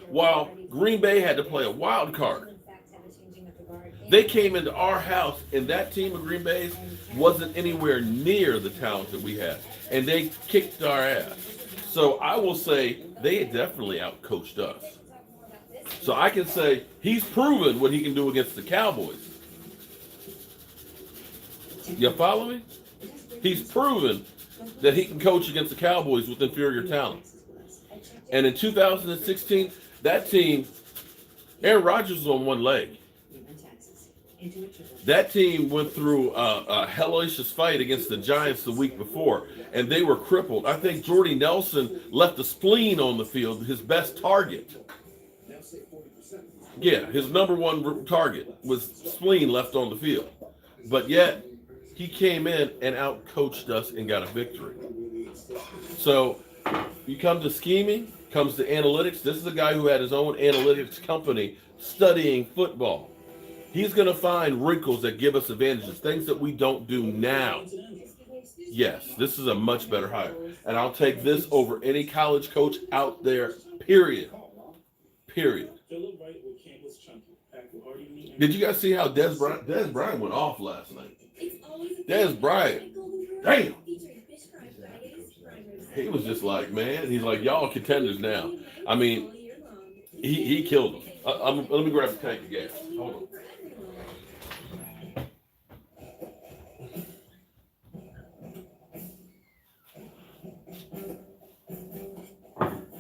while Green Bay had to play a wild card. They came into our house, and that team of Green Bay's wasn't anywhere near the talent that we had, and they kicked our ass. So I will say they definitely outcoached us. So I can say he's proven what he can do against the Cowboys. You follow me? He's proven that he can coach against the Cowboys with inferior talent. And in 2016, that team, Aaron Rodgers was on one leg. That team went through a hellacious fight against the Giants the week before, and they were crippled. I think Jordy Nelson left a spleen on the field, his best target. Yeah, his number one target was spleen left on the field. But yet, he came in and out-coached us and got a victory. So you come to scheming, comes to analytics. This is a guy who had his own analytics company studying football. He's going to find wrinkles that give us advantages, things that we don't do now. Yes, this is a much better hire. And I'll take this over any college coach out there, period. Period. Did you guys see how Des Bryant went off last night? Des Bryant, damn. He was just like, man, he's like, y'all are contenders now. I mean, he killed them. Let me grab a tank of gas. Hold on.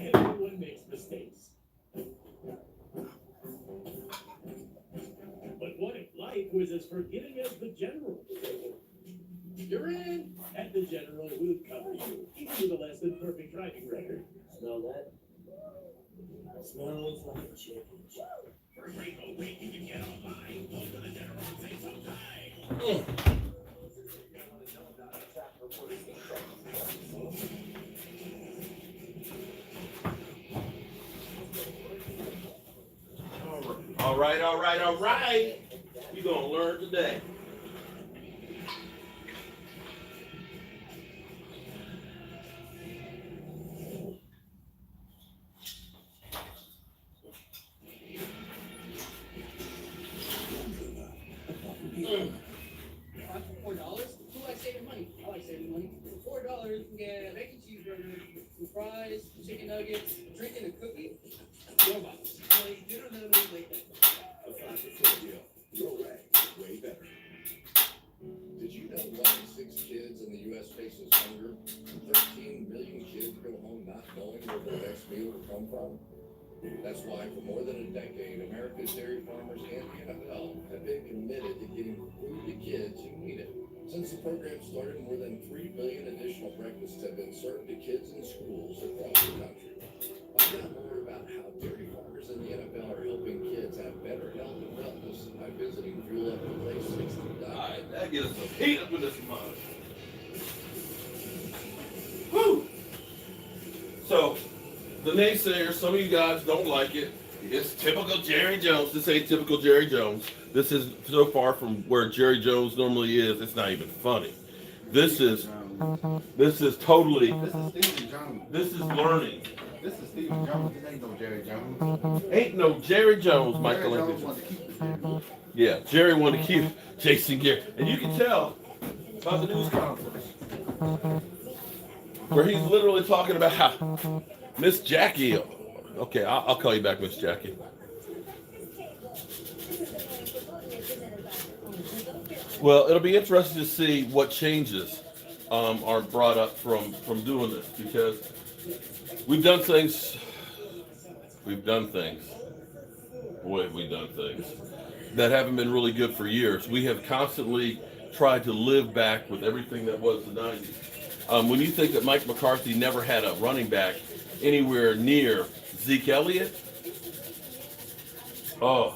Everyone makes mistakes. But what if life was as forgiving as the General? You're in. At the General, we'll cover you, even with a less than perfect driving record. Smell that? Smells like a chicken. For a great low rate, you can get online. Go to the General and say so time. All right. You're going to learn today. $4? Who likes saving money? I like saving money. For $4, you can get a bacon cheeseburger, some fries, chicken nuggets, drinking a cookie. $4. Like, you don't know me like that. A 5 for $4 deal. Your way, way better. Did you know 1 in 6 kids in the U.S. faces hunger? 13 million kids go home not knowing where their next meal will come from. That's why for more than a decade, America's dairy farmers and the NFL have been committed to getting food to kids who need it. Since the program started, more than 3 billion additional breakfasts have been served to kids in schools across the country. Find out more about how dairy farmers and the NFL are helping kids have better health and wellness by visiting FuelUpToPlay60.com. All right, that gives us some heat up in this month. Woo! So, the naysayers, some of you guys don't like it. It's typical Jerry Jones. This ain't typical Jerry Jones. This is so far from where Jerry Jones normally is. It's not even funny. This is totally. This is Stephen Jones. This is learning. This is Stephen Jones. This ain't no Jerry Jones. Ain't no Jerry Jones, Michael. Jerry Jones wants to keep the Jerry. Yeah, Jerry wanted to keep Jason Garrett, and you can tell by the news conference where he's literally talking about how Miss Jackie. Okay, I'll call you back, Miss Jackie. Well, it'll be interesting to see what changes are brought up from doing this, because we've done things that haven't been really good for years. We have constantly tried to live back with everything that was the 90s. When you think that Mike McCarthy never had a running back anywhere near Zeke Elliott, I'm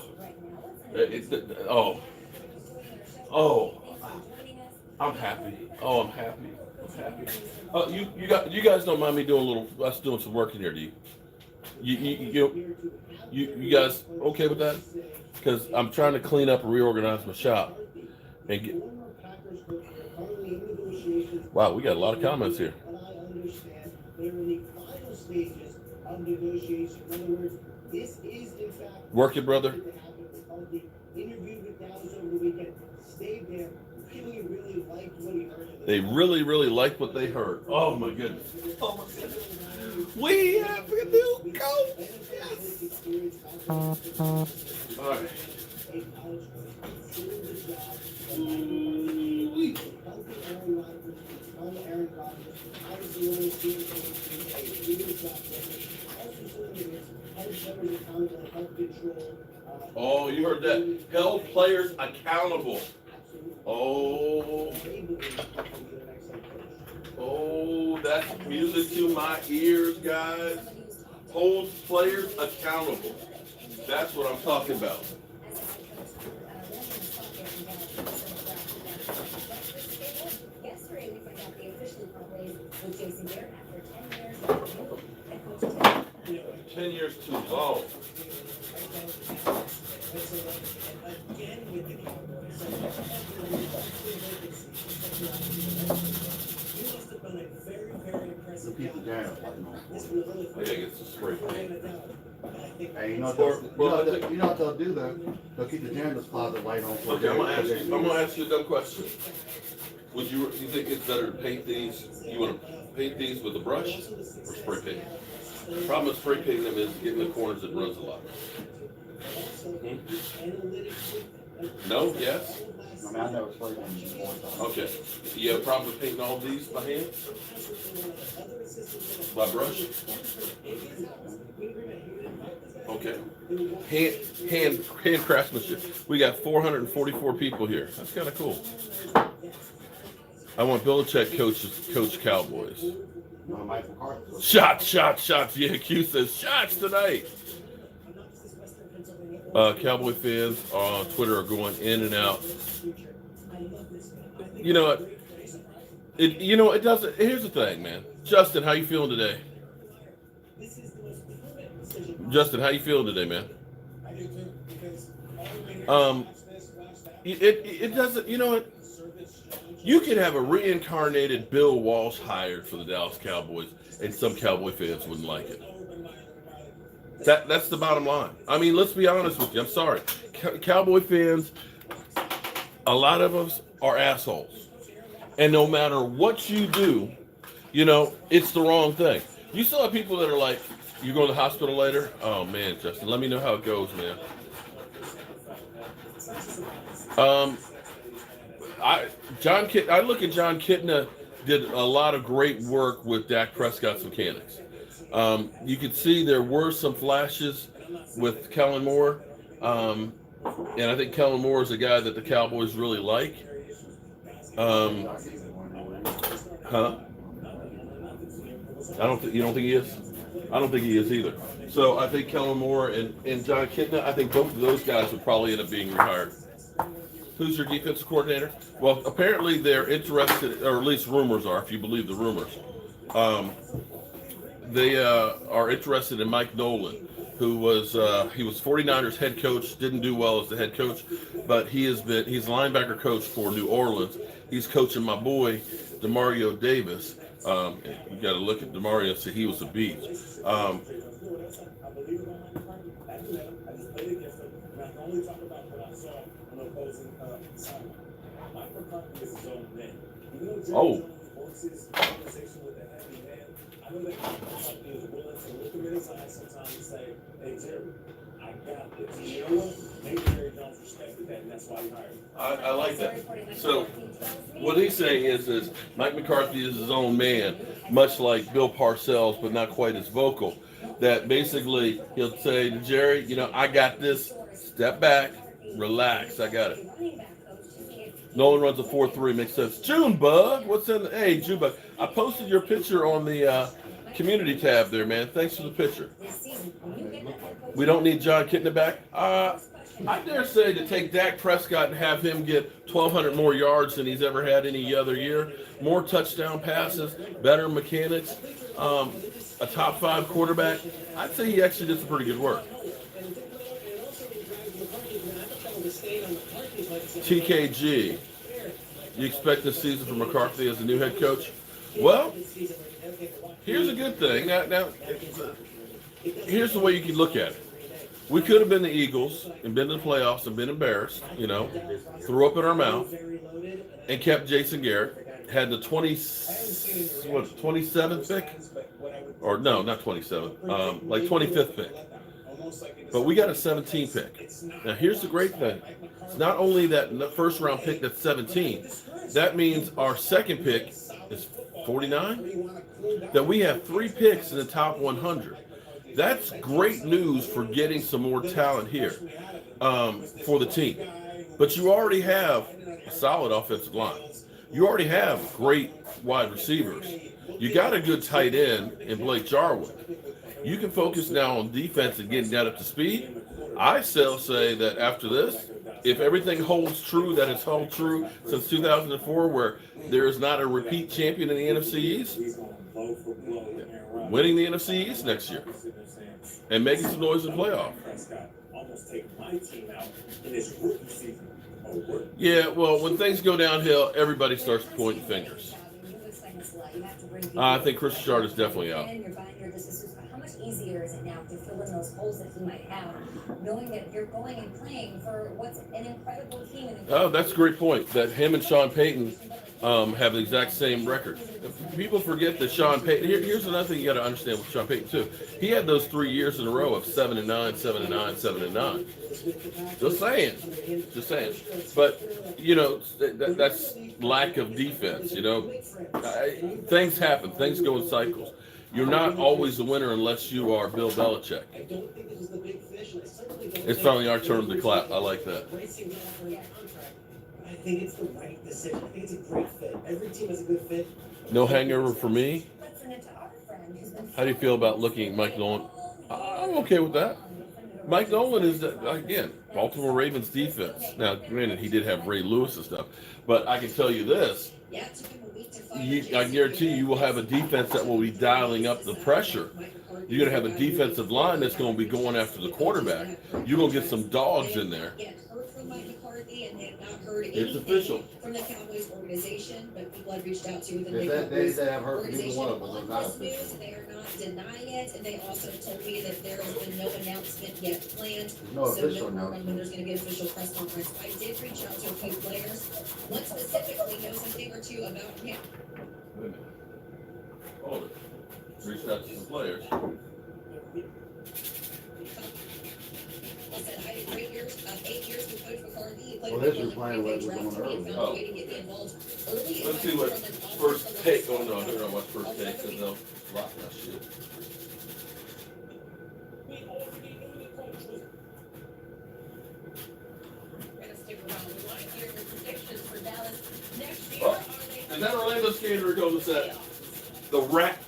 happy. I'm happy. You guys don't mind me doing some work in here, do you? You guys okay with that? Because I'm trying to clean up and reorganize my shop and get. Wow, we got a lot of comments here. Work it, brother. They really liked what they heard. Oh my goodness. We have a new coach. Yes. All right. Oh, you heard that. Held players accountable. Oh, that's music to my ears, guys. Holds players accountable. That's what I'm talking about. plays with Jason Garrett after 10 years. Head coach 10 years too long. Again with the Cowboys. He must have been a very, very impressive Keep the guy. jam fighting on. This is really I think it's a spray paint. Hey, you know what they'll do though? They'll keep the janitor's closet light on. For Okay, I'm gonna ask you a dumb question. You think it's better to paint these? You want to paint these with a brush or spray paint? The problem with spray painting them is getting the corners that runs a lot. No? Yes? I mean, I never sprayed them before. Okay. You have a problem with painting all these by hand? By brush? Okay. Hand craftsmanship. We got 444 people here. That's kind of cool. I want Belichick coach Cowboys. No, Mike McCarthy. Shots. Yeah, Q says shots tonight. Cowboy fans on Twitter are going in and out. You know what? It doesn't. Here's the thing, man. Justin, how you feeling today? Justin, how you feeling today, man? It doesn't. You know what? You could have a reincarnated Bill Walsh hired for the Dallas Cowboys, and some Cowboy fans wouldn't like it. That's the bottom line. I mean, let's be honest with you. I'm sorry. Cowboy fans, a lot of us are assholes. And no matter what you do, it's the wrong thing. You still have people that are like, you go to the hospital later? Oh, man, Justin, let me know how it goes, man. I look at John Kitna did a lot of great work with Dak Prescott's mechanics. You could see there were some flashes with Kellen Moore, and I think Kellen Moore is a guy that the Cowboys really like. You don't think he is? I don't think he is either. So I think Kellen Moore and John Kitna, I think both of those guys would probably end up being retired. Who's your defensive coordinator? Well, apparently they're interested, or at least rumors are, if you believe the rumors. They are interested in Mike Nolan, who was 49ers head coach, didn't do well as the head coach, but he's linebacker coach for New Orleans. He's coaching my boy, DeMario Davis. You got to look at DeMario and see he was a beast. Oh. I know that he is willing to look him in his eyes sometimes and say, hey, Jerry, I got this. You know what? Maybe Jerry Jones respected that, and that's why he hired him. I like that. So what he's saying is Mike McCarthy is his own man, much like Bill Parcells, but not quite as vocal. That basically he'll say to Jerry, I got this. Step back, relax, I got it. Nolan runs a 4-3, makes sense. Junebug, what's in the hey Junebug? I posted your picture on the community tab there, man. Thanks for the picture. We don't need John Kitna back. I dare say to take Dak Prescott and have him get 1,200 more yards than he's ever had any other year, more touchdown passes, better mechanics, a top 5 quarterback. I'd say he actually did some pretty good work. TKG, you expect this season from McCarthy as the new head coach? Well, here's a good thing. Now, here's the way you can look at it. We could have been the Eagles and been to the playoffs and been embarrassed, threw up in our mouth and kept Jason Garrett, had the 27th pick? Or no, not 27th, like 25th pick. But we got a 17 pick. Now, here's the great thing. It's not only that first round pick that's 17, that means our second pick is 49, that we have 3 picks in the top 100. That's great news for getting some more talent here for the team. But you already have a solid offensive line. You already have great wide receivers. You got a good tight end in Blake Jarwin. You can focus now on defense and getting that up to speed. I still say that after this, if everything holds true that has held true since 2004, where there is not a repeat champion in the NFC East, winning the NFC East next year and making some noise in the playoff. Yeah, well, when things go downhill, everybody starts pointing fingers. I think Chris Richard is definitely out. How much easier is it now to fill in those holes that he might have, knowing that you're going and playing for what's an incredible team? Oh, that's a great point. That him and Sean Payton have the exact same record. People forget that Sean Payton. Here's another thing you got to understand with Sean Payton too. He had those 3 years in a row of 7-9, 7-9, 7-9. Just saying. But you know that's lack of defense. You know, things happen. Things go in cycles. You're not always a winner unless you are Bill Belichick. It's finally our turn to clap. I like that. I think it's the right decision. I think it's a great fit. Every team has a good fit. No hangover for me. How do you feel about looking at Mike Nolan? I'm okay with that. Mike Nolan is, again, Baltimore Ravens defense. Now, granted, he did have Ray Lewis and stuff, but I can tell you this. I guarantee you will have a defense that will be dialing up the pressure. You're going to have a defensive line that's going to be going after the quarterback. You're going to get some dogs in there. It's official. From the Cowboys organization, but people have reached out to within the They Cowboys have heard from either one of them. on this news. They are not denying it, and they also told me that there has been no announcement yet planned. No so official no word on announcement. when there's going to be an official press conference. I did reach out to a few players. One specifically knows a thing or two about him. Wait a minute. Hold it. Reached out to some players. I said I had great years, 8 years with Coach McCarthy. He played Well, with this me is on playing the what Green Bay was draft going team and earlier. found a way to get me involved early. Let's see what first take. Oh no, I don't watch first take because they'll block that shit. Oh, is that Orlando Skater goes that the rat?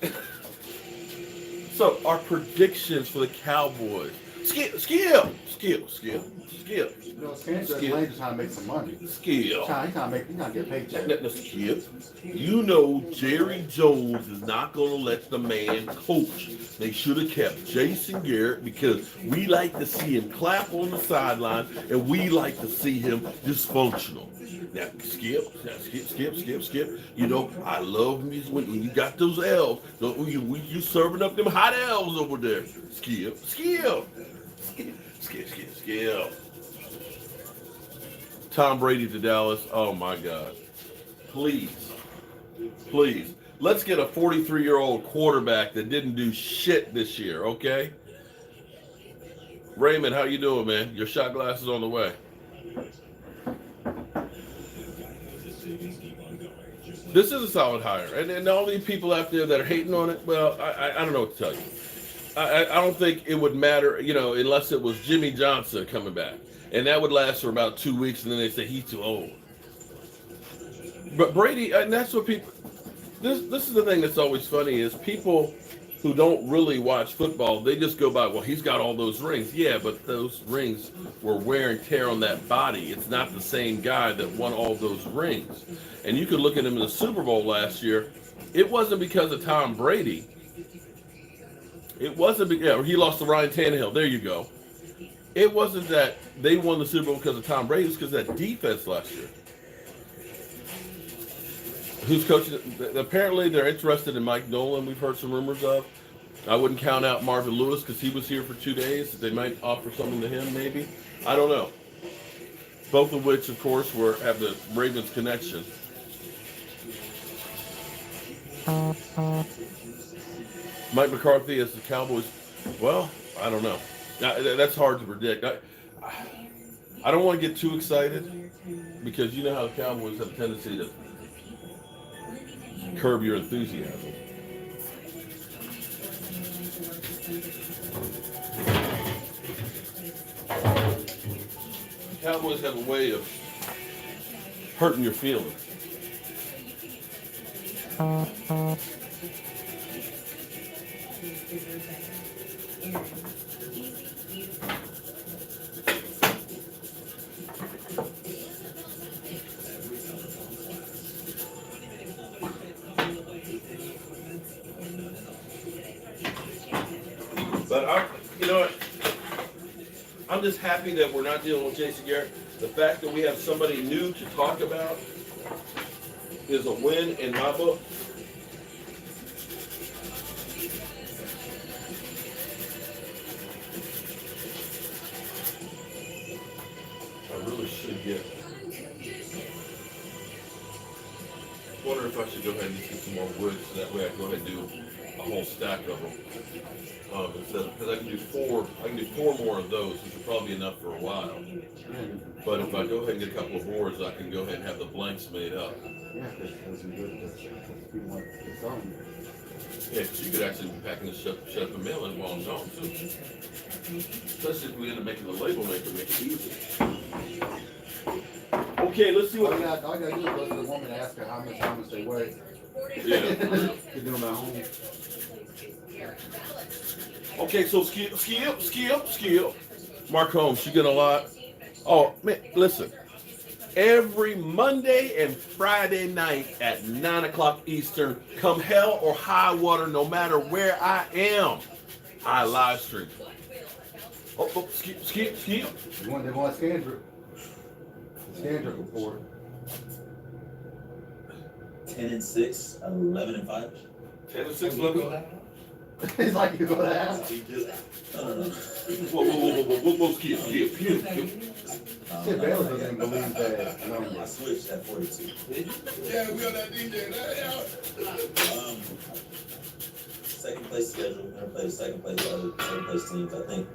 So our predictions for the Cowboys. Skill. You know, Kansas Lane just trying to make some money. Skill. He's trying to get a paycheck. Skip. You know Jerry Jones is not going to let the man coach. They should have kept Jason Garrett because we like to see him clap on the sideline and we like to see him dysfunctional. Now, Skip. You know, I love me when you got those elves. You serving up them hot elves over there. Skip. Tom Brady to Dallas. Oh my God. Please. Let's get a 43-year-old quarterback that didn't do shit this year, okay? Raymond, how you doing, man? Your shot glass is on the way. This is a solid hire. And all these people out there that are hating on it, well, I don't know what to tell you. I don't think it would matter, you know, unless it was Jimmy Johnson coming back. And that would last for about 2 weeks, and then they say he's too old. But Brady, and that's what people, this is the thing that's always funny is people who don't really watch football, they just go by, well, he's got all those rings. Yeah, but those rings were wear and tear on that body. It's not the same guy that won all those rings. And you could look at him in the Super Bowl last year. It wasn't because of Tom Brady. It wasn't, he lost to Ryan Tannehill. There you go. It wasn't that they won the Super Bowl because of Tom Brady. It's because of that defense last year. Who's coaching? Apparently, they're interested in Mike Nolan. We've heard some rumors of. I wouldn't count out Marvin Lewis because he was here for 2 days. They might offer something to him, maybe. I don't know. Both of which, of course, have the Ravens connection. Mike McCarthy as the Cowboys. Well, I don't know. That's hard to predict. I don't want to get too excited because you know how the Cowboys have a tendency to curb your enthusiasm. The Cowboys have a way of hurting your feelings. But you know what? I'm just happy that we're not dealing with Jason Garrett. The fact that we have somebody new to talk about is a win in my book. I really should get. I wonder if I should go ahead and just get some more wood so that way I can go ahead and do a whole stack of them. Because I can do four more of those, which will probably be enough for a while. But if I go ahead and get a couple of boards, I can go ahead and have the blanks made up. Yeah, because we good. Because people want to sell them. Yeah, because you could actually be packing this shut up and mail it while I'm gone too. Especially if we end up making the label maker make it easy. Okay, let's see what. All I gotta do is go to the woman and ask her how much they weigh. Yeah. To do them at home. Okay, so skip. Mark Holmes, you get a lot. Oh man, listen. Every Monday and Friday night at 9 o'clock Eastern, come hell or high water, no matter where I am, I live stream. Oh, skip. They want Scandrick. Scandrick report. 10-6, 11-5. 10-6, 11. It's like you go to ask. Whoa, skip. Shit, Baylor doesn't believe that number. I switched at 42. Yeah, we on that DJ. Second place schedule. We're gonna play the second place teams. I think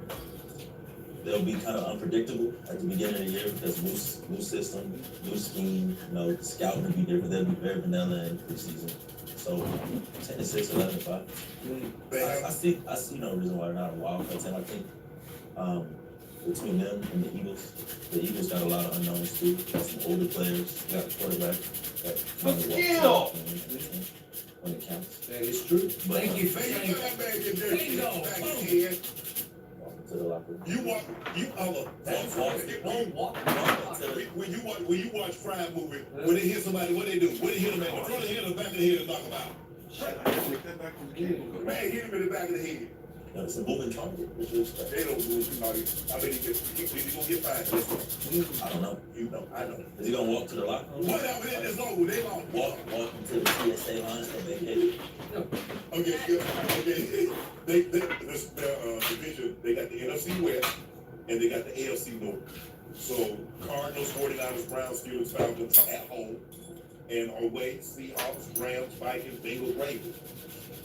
they'll be kind of unpredictable at the beginning of the year because new system, new scheme. You know, scouting will be different. They'll be very vanilla in preseason. So 10-6, 11-5. I see no reason why they're not a wild card team. I think between them and the Eagles got a lot of unknowns too. Got some older players. Got the quarterback. But still, when it counts. That is true. But, Thank you. to the locker room. You walk when you watch crime movie, when they hit somebody, what they do? What they hit them at the front of the head or the back of the head and knock them out? Man, hit him in the back of the head. No, it's a moving target. They don't move target. I mean, he's gonna get fired. I don't know. You know, I know. Is he gonna walk to the locker room? Whatever, it's over. They lost. Walk into the TSA line for vacation. Okay, good. Okay. Their division, they got the NFC West and they got the AFC North. So Cardinals, 49ers, Browns, Steelers, Falcons at home. And away, Seahawks, Rams, Vikings, Bengals, Ravens.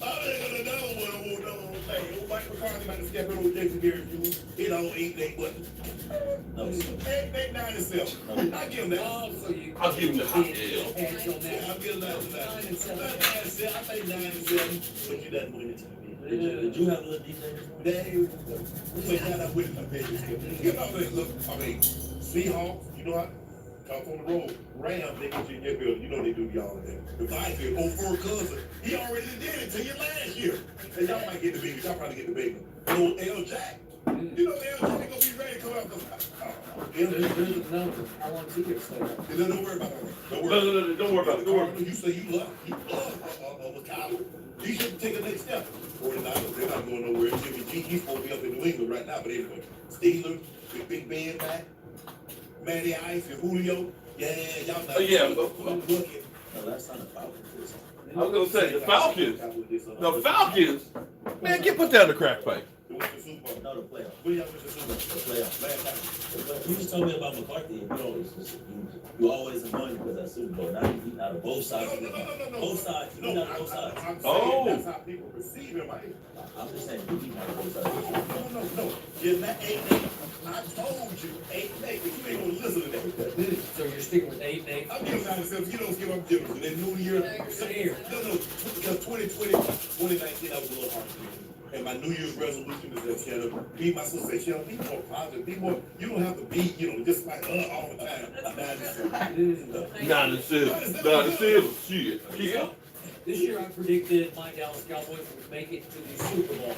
Oh, they got another one. Hey, Mike McCarthy about to step in with Jason Garrett. He don't eat that button. No, 8-9-7. I give him that. I'll give him the hot deal. I'll give him that. 9-7. I think 9-7. But you doesn't win it. Did you have a little DJ? But now I'm with the Patriots. You know, look, I mean, Seahawks, you know how? Come from the road. Rams, they get you in your building. You know they do y'all in there. The Vikings, for a cousin. He already did it to you last year. And y'all might get the big one. Y'all probably get the big one. Old L. Jack. You know L. Jack gonna be ready to come out. Don't worry about it. Don't worry about it. You say you love McCarthy. You should take the next step. 49ers, they're not going nowhere. Jimmy G, he's supposed to be up in New England right now, but anyway. Steelers, Big Ben back. Matty Ice and Julio. Yeah, y'all know. No, last time the Falcons. I was gonna say the Falcons. Man, put down the crack pipe. No, the playoff. The playoff. You just told me about McCarthy. You always annoying because that Super Bowl. Now you beat out of both sides. Both sides. You beat out of both sides. That's how people perceive him. I'm just saying you beat out of both sides. No. You're not 8-8. I told you 8-8, but you ain't gonna listen to that. So you're sticking with 8-8? I'm giving out of you don't give up giving. That new year. No. Because 2020, 2019, I was a little hard. And my New Year's resolution is that be my sister. Be more positive. Be more. You don't have to be, just like all the time. 9-7. Shit. Yeah. This year I predicted my Dallas Cowboys would make it to the Super Bowl.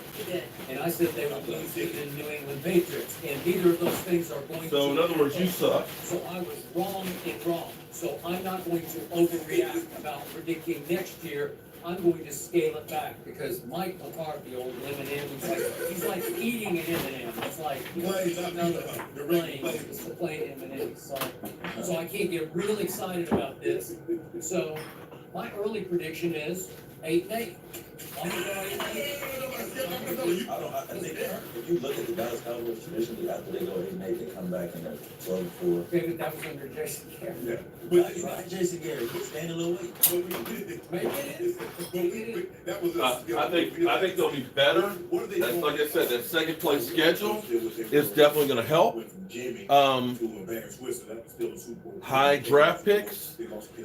And I said they would lose to the New England Patriots. And neither of those things are going to. So in other words, you suck. So I was wrong and wrong. So I'm not going to overreact about predicting next year. I'm going to scale it back because Mike McCarthy, old M&M, he's like eating an M&M. It's like, it's the plain M&M. So I can't get real excited about this. So my early prediction is 8-8. I'm gonna go 8-8. I think if you look at the Dallas Cowboys traditionally, after they go 8-8, they come back and they're 12-4. Okay, but that was under Jason Garrett. Yeah. Not Jason Garrett, he's gaining a little weight. Maybe it is. Maybe it is. I think they'll be better. That's, like I said, that second place schedule is definitely going to help. High draft picks.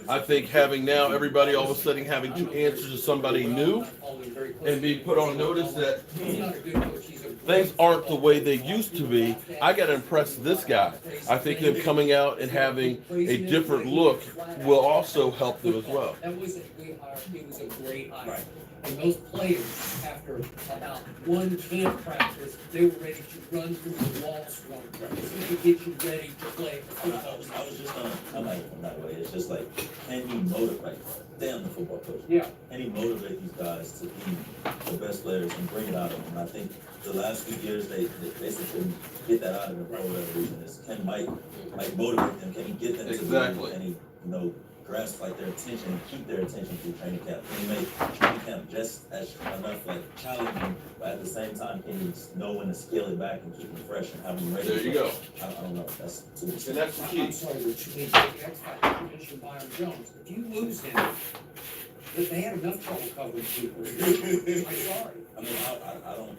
I think having now everybody all of a sudden having to answer to somebody new and be put on notice that things aren't the way they used to be. I got to impress this guy. I think them coming out and having a different look will also help them as well. That was a good hire. It was a great hire. And those players, after about one camp practice, they were ready to run through the walls one. To get you ready to play football. I was just gonna come at it from that way. It's just like, can he motivate? Damn the football coach. Yeah. Can he motivate these guys to be the best players and bring it out of them? And I think the last few years they basically couldn't get that out of them for whatever reason. Is can Mike motivate them? Can he get them to Exactly. Can he, grasp like their attention and keep their attention through training camp? Can he make training camp just as enough like challenging, but at the same time can he know when to scale it back and keep them fresh and have them ready? There you go. I don't know. That's too much. And that's the I'm key. sorry, Rich, you need to take the X factor. You mentioned Byron Jones. If you lose him, they had enough trouble covering people. I'm sorry. I mean,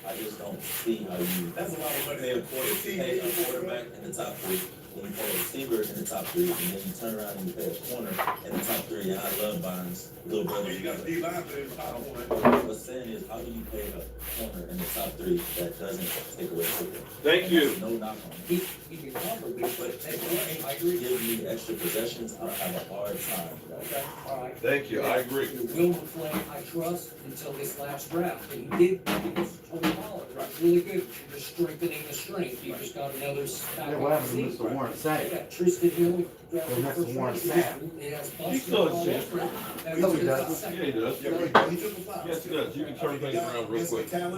I just don't see how you. That's a lot of money. Pay a quarterback in the top 3. Then you pay a receiver in the top 3, and then you turn around and you pay a corner in the top 3. And I love Byron's little brother. You got D line in the top 1. What's saying is, how do you pay a corner in the top 3 that doesn't take away football? Thank you. No knock on him. He can cover, but I agree. Give me extra possessions. I have a hard time. Okay, all right. Thank you. I agree. Will McClay, I trust until this last draft, and he did because Tony Pollard was really good. You're just strengthening the strength. You just got another Yeah, what happened to Mr. Warren Sapp? Yeah, Tristan Hill. That's Warren Sapp. He still has a chance. No, he doesn't. Yeah, he does. He took a foul. Yes, he does. You can turn things around real quick. I don't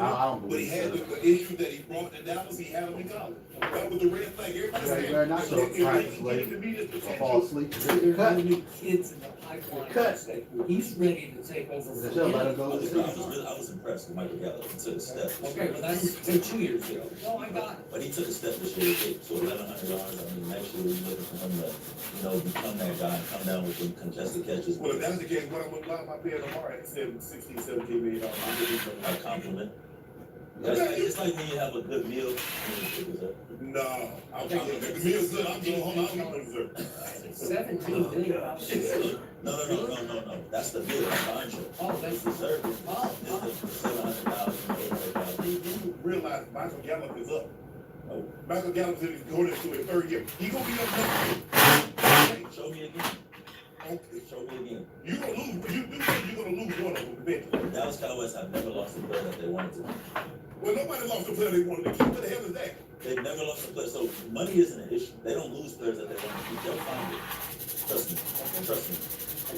But he believe had so. the issue that he brought to Dallas, he had him in college. That was the red flag. Everybody Yeah, said, you're not so practice late. I fall asleep. There are Cut. no new kids in the pipeline. Cut. He's ready to take over. They for should let him him. go to sleep. I was impressed with Michael Gallup. He took a step. Okay, well, that's 2 years ago. No, I got it. But he took a step this year to get to 1,100 yards. I mean, next year we're looking for him to, become that guy and come down with some contested catches. well, if that's the case, what am I paying tomorrow? He said 16, 17 million dollars. A compliment. It's like when you have a good meal. No, if the meal's good, I'm going home, I'm going to dessert. 17 million. No. That's the meal. That's the Oh, that's the dessert. Oh, It's the 700,000, 800,000. You realize Michael Gallup is up. Michael Gallup is going into his 3rd year. He gonna be up next Show me again. year. Okay. Show me again. You're gonna lose. You do think you're gonna lose one of them eventually. The Dallas Cowboys have never lost a player that they wanted to. Well, nobody lost the player they wanted to keep. What the hell is that? They've never lost a player. So money isn't an issue. They don't lose players that they want to keep. They'll find it. Trust me. Trust me.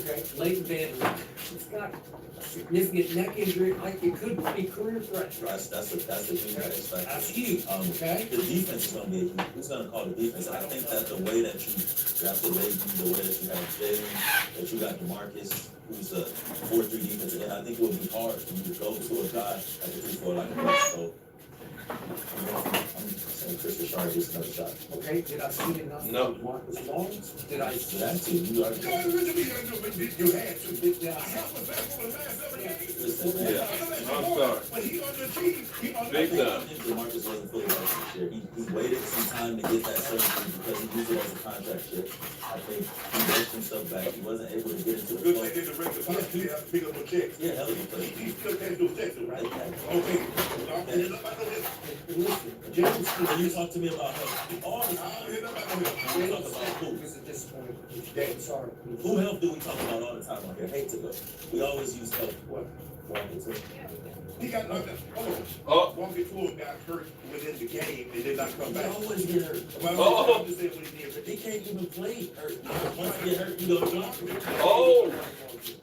okay. Leighton Van Leeuwen. He's got a significant neck injury. It could be career threatening. That's a huge X factor. That's huge. Okay. The defense is going to be a huge. Who's going to call the defense? And I think that the way that you drafted Leighton, the way that you have Jalen, that you got DeMarcus, who's a 4-3 defensive end, I think it would be hard for you to go to a guy at the 3-4 like a so. I'm saying Chris Richard gets another shot. Okay, did I see enough? No. Marcus Holmes? Did I see That too. You are. You had to. Did I I helped him back over the last 7 games. Listen, man. Yeah, I'm sorry. But he underachieved. He Big underachieved. time. I think DeMarcus wasn't fully healthy this year. He waited some time to get that surgery because he used it as a contract ship. I think he rushed himself back. He wasn't able to get into the Good flow. thing they did the regular time. He have to pick up a check. Yeah, hell of a play. He still can't do a check, right? Okay. And I know this. Listen, James, Can you talk to me me about health all the time. We talk about who? I'm sorry. Who health do we talk about all the time on here? Hate to go. We always use health. What? He got Walker Ford got hurt within the game and did not come back. He always get hurt. Well, I'm just saying what he did. He can't even play hurt. Once he get hurt, you go to doctor. Oh,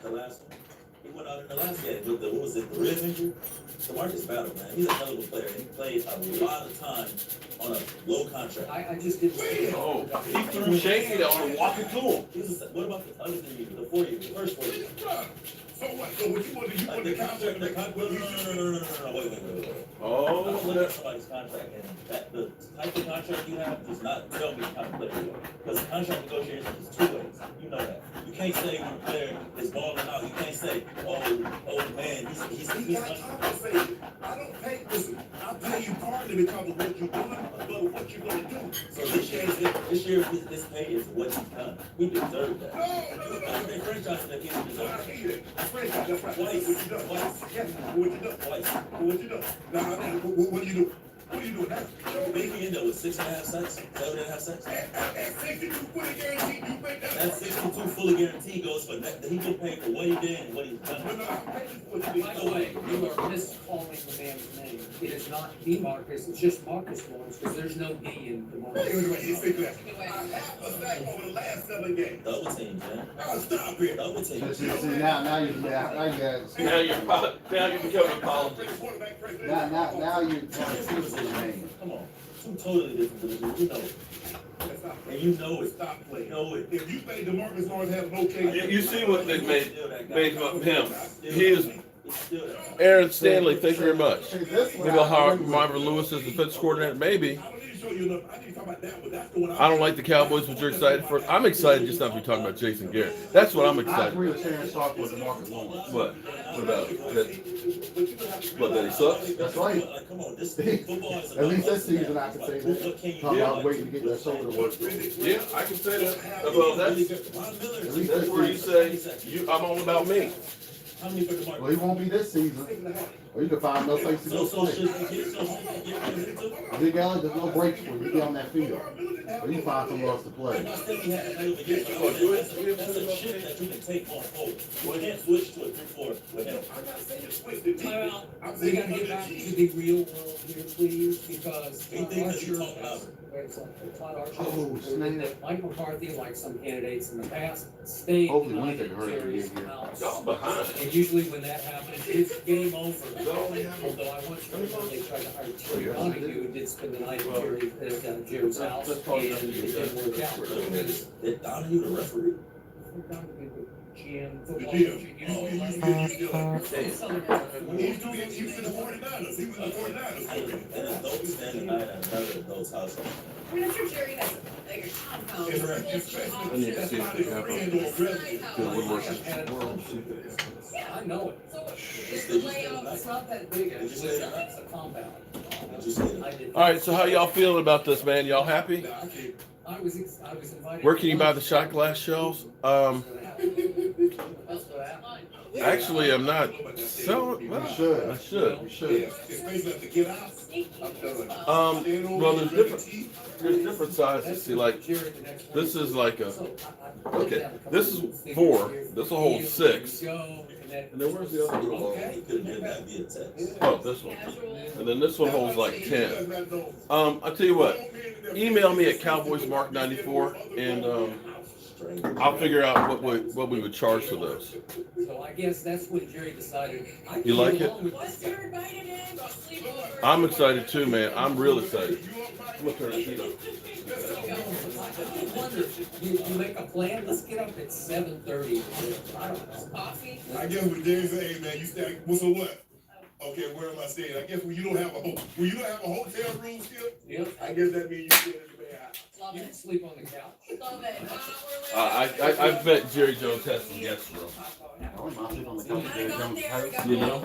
The last one. He went out in the last game with the, what was it, the rib injury? DeMarcus Battle, man. He's a hell of a player. He played a lot of time on a low contract. I just didn't say oh, he threw Shady out and walking to him. What about the other 3 years, the 4 years, the first 4 years? So what? So what you want to do? You want The the contract, contract? no, wait. Oh, I'm looking at somebody's contract, and that, the type of contract you have does not tell me how to play you are. Because contract negotiation is 2 ways. You know that. You can't say when a player is balling out, you can't say, oh man, he's He got compensated. I don't pay, listen, I pay you partly because of what you're doing, but what you're gonna do. So this year, his pay is what he's done. He deserved that. No. They franchise that he deserved. That's right. Twice. What you done? Twice. Yeah. What you done? Twice. What you done? Now, what do you do? What are you doing now? Maybe he ended up with 6.5 sacks, 7.5 sacks. At 62 fully guaranteed, you think that's That 62 fully guaranteed goes for that. He get paid for what he did and what he's done. No, I'm paying for what you By did. the way, you are miscalling the man's name. It is not DeMarcus, it's just Marcus Lawrence, because there's no D in Wait, DeMarcus. you think that? I have a sack over the last 7 games. Double team, man. Oh, stop it. Double team. See, now you got. now you're becoming a politics. Now you're trying to choose his name. Come on. 2 totally different positions. You know it. And you know it. Stop playing. You know it. If you think DeMarcus Lawrence has an okay. You see what they made of him. He is He's still that guy. Aaron Stanley. Thank you very much. This Maybe I'll hire Marvin Lewis as defense coordinator. Maybe. I don't need to show you enough. I need to talk about that, but that's the one I don't like the Cowboys, but you're excited for. I'm excited just not to be talking about Jason Garrett. That's what I'm I excited. agree with Sharon Sharp with Marcus Lawrence. What? What that he sucks? That's right. Like, come on, this football is At least this season I can say that. What can you Talking do? about waiting to get that shoulder work. Yeah, I can say that. Well, that's where you say I'm all about me. How many for DeMarcus? Well, he won't be this season. Or you can find no place to go play. Big Alley, there's no breaks for you. You get on that field. Or you find somewhere else to play. That's a shit that you can take on hold. You can't switch to a 3-4 with him. I'm not saying it's twisted. Well, I'm we saying gotta get back to the real world here, please, because Todd Archer, Todd Archer, Oh, snap. that Mike McCarthy, like some candidates in the past, stayed Hopefully behind Winston hurry to Jerry's get here. house. Y'all behind. And usually when that happens, it's game over. Although I once heard when they tried to hire Terry Donahue, did spend the night at Jerry's house, and it didn't work out. Did Donahue the referee? GM, The football. GM. Oh, he was in the 49ers. He was in the 49ers. And adults standing night at another adult's house. I mean, I'm sure Jerry has like a compound. I need to see if they have a Woodworking. Yeah, I know it. So it's the layout. It's not that big, it's a compound. Did you say that? I did. All right, so how y'all feeling about this, man? Y'all happy? I was invited. Where can you buy the shot glass shelves? Actually, I'm not selling. You Well, should. I should. You should. It's basically have to get out. Well, there's different sizes. See, like this is like a. Okay, this is 4. This will hold 6. And then where's the other one? You could have did that via text. Oh, this one. And then this one holds like 10. I'll tell you what. Email me at cowboysmark94 and I'll figure out what we would charge for those. So I guess that's when Jerry decided. You like it? I'm excited too, man. I'm real excited. I'm gonna turn the heat up. You make a plan, let's get up at 7:30. I don't know. Coffee? I guess what Jerry said, hey man, you stay. Well, so what? Okay, where am I staying? I guess when you don't have a hotel room still, Yep. I guess that means you stay in the bed. You can sleep on the couch. Love it. I bet Jerry Jones has some guests, bro. I wouldn't mind sleeping on the couch with Jerry Jones' house. You know?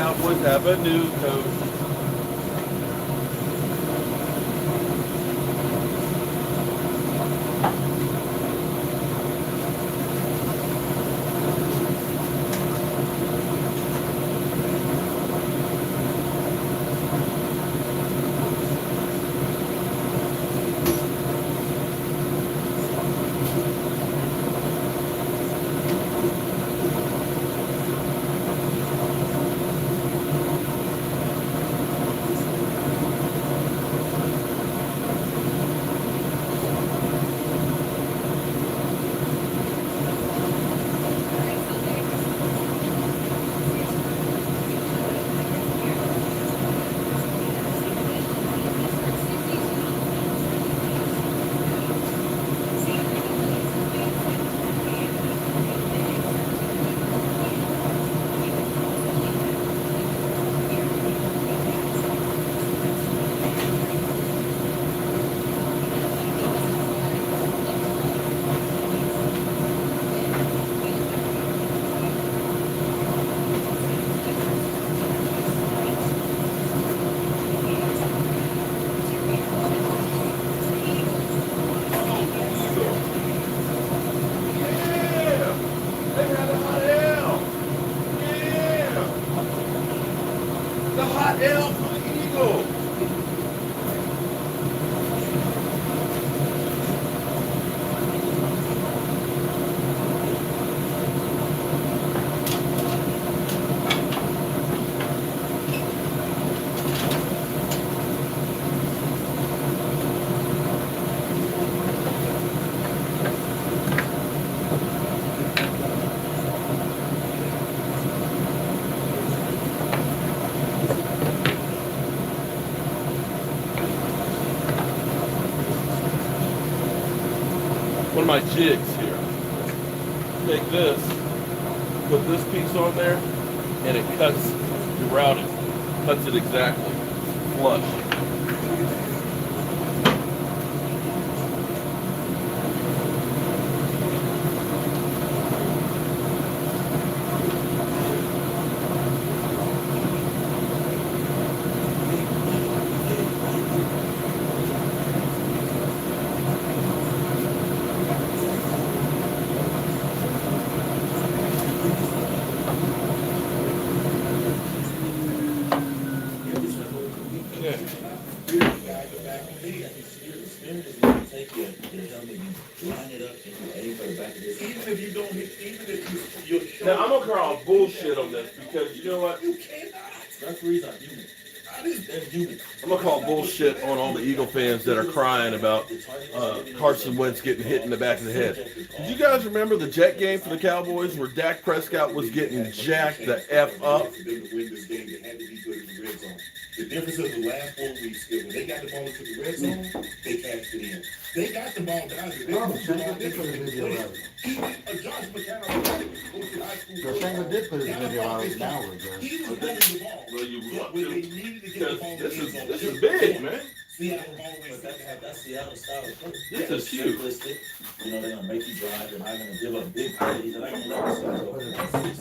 Cowboys have a new coach. One of my jigs here. Take this, put this piece on there, and it cuts your routing. Cuts it exactly. Flush. Now I'm gonna call bullshit on this because you know what? You cannot. Referees are human. They're human. I'm gonna call bullshit on all the Eagle fans that are crying about Carson Wentz getting hit in the back of the head. Did you guys remember the Jet game for the Cowboys where Dak Prescott was getting jacked the F up? The difference of the last 4 weeks is when they got the ball into the red zone, they cashed it in. They got the ball down there. Josh McCown did put his video out an hour ago. He was running the ball. Well, you When they needed to get the ball in the this end zone, is big, man. Seattle always But that's Seattle style of play. This is huge. Simplistic. You know, they're gonna make you drive. They're not gonna give up big plays. They're not gonna let us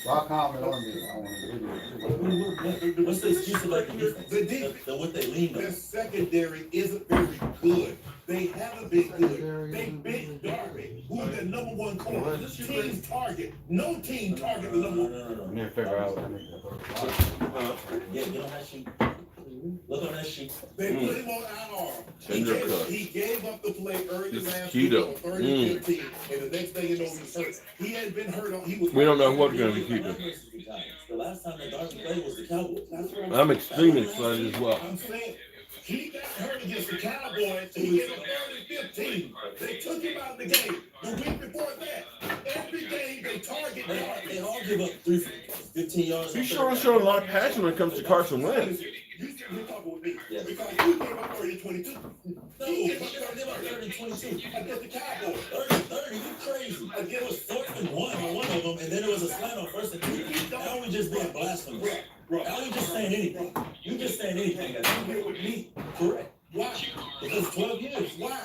I'll comment on this. I want to video. What's the excuse about the defense? The defense. What they lean Their on. secondary isn't very good. They haven't been good. They beat Darby, who's the number 1 corner. Team target. No team target the number 1. No. Me figure out. Yeah, get on that sheet. Look on that sheet. They put him on IR. He gave up the play early This is last week keto. on 30-15, and the next thing you know, he was hurt. He hadn't been hurt. We don't know what we're gonna be keeping. The last time that Darby played was the Cowboys. I'm extremely excited as well. I'm saying he got hurt against the Cowboys. He gave up 30-15. They took him out of the game. The week before that, every game they target. They all give up 15 yards. You sure are showing a lot of passion when it comes to Carson Wentz. You're talking with me. Yes. Because you gave up 30-22. No, He gave up 30-22. against the Cowboys. 30, you crazy. It was 4th and 1 on one of them, and then there was a slant on 1st and 2. Now we just being blasphemous. Now we just saying anything. You just saying anything. You here with me. Correct. Why? Because 12 years. Why?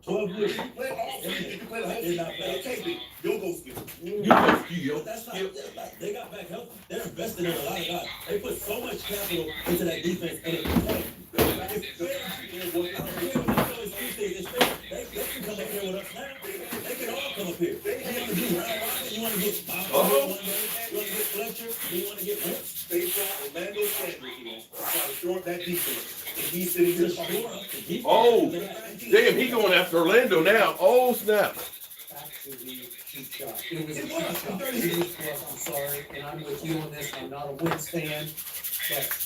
12 years. You play all three. You play the whole They're not season. Okay, you'll go skip. You just But that's not. They got back healthy. They're invested in a lot of guys. They put so much capital into that defense, and it's fair. They can come up here with us now. They can all come up here. You want to get Bob one day? You want to get Fletcher? You want to get Wentz? They brought Orlando Sanders here to try to short that defense. And he's sitting here Oh, damn, he going after Orlando now. Oh, snap. Back to the cheap shot. It was a cheap shot. It was, I'm sorry, and I'm with you on this. I'm not a Wentz fan, but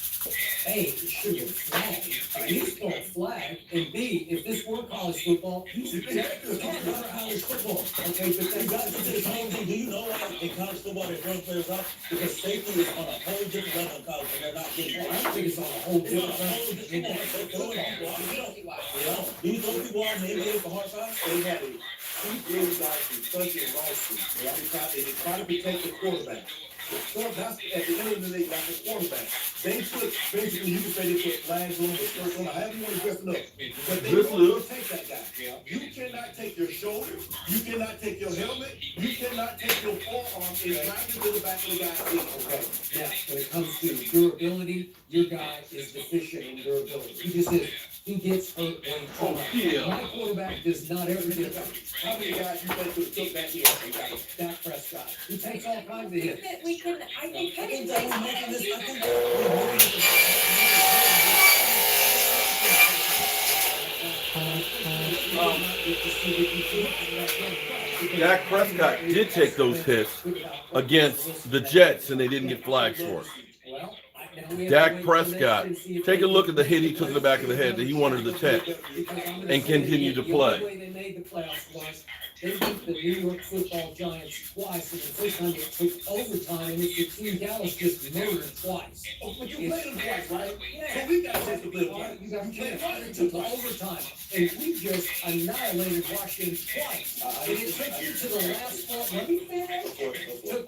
A, it should have flagged. At least call a flag. And B, if this were college football, you should check the college football. Okay, but they got to this whole thing. Do you know why in college football they run players out? Because safety is on a whole different level in college, and they're not getting. I don't think it's on a whole different level. Do you know people are in the NBA for hard times? They had a chief really guys from Kentucky and lawsuit. They tried to protect the quarterback. That's at the end of the day, like the quarterback. They put, basically, you can say they put flags on, the shirts on, however you want to dress it up. But they won't take that guy. You cannot take your shoulder, you cannot take your helmet, you cannot take your forearm and drive it to the back of the guy's head. Okay, now, when it comes to durability, your guy is deficient in durability. He just is. He gets hurt when he comes. Yeah. My quarterback does not ever get hurt. How many guys you think could took that hit? Dak Prescott. He takes all kinds of hits. We can, I think Kenny They takes were making this. I think Dak Prescott did take those hits against the Jets, and they didn't get flags for it. Well, Dak Prescott, take a look at the hit he took in the back of the head that he wanted to take and continue to play. The way they made the playoffs was they beat the New York Football Giants twice, and the first time it took overtime, and it's the team Dallas just murdered twice. Oh, but you played them twice, right? Yeah. So we got to play them twice. You got to play it took overtime, and we just annihilated Washington twice. And it took you to the last throw. Let me finish. Took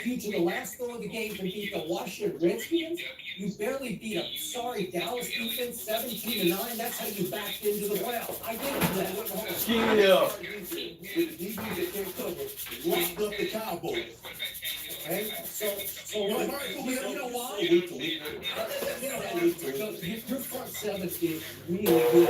you to the last throw of the game to beat the Washington Redskins. You barely beat a sorry Dallas defense 17-9. That's how you backed into the playoffs. I get that. Yeah. With the DBs that can't cover, locked up the Cowboys. Okay, so you know why? Your front seven is really good.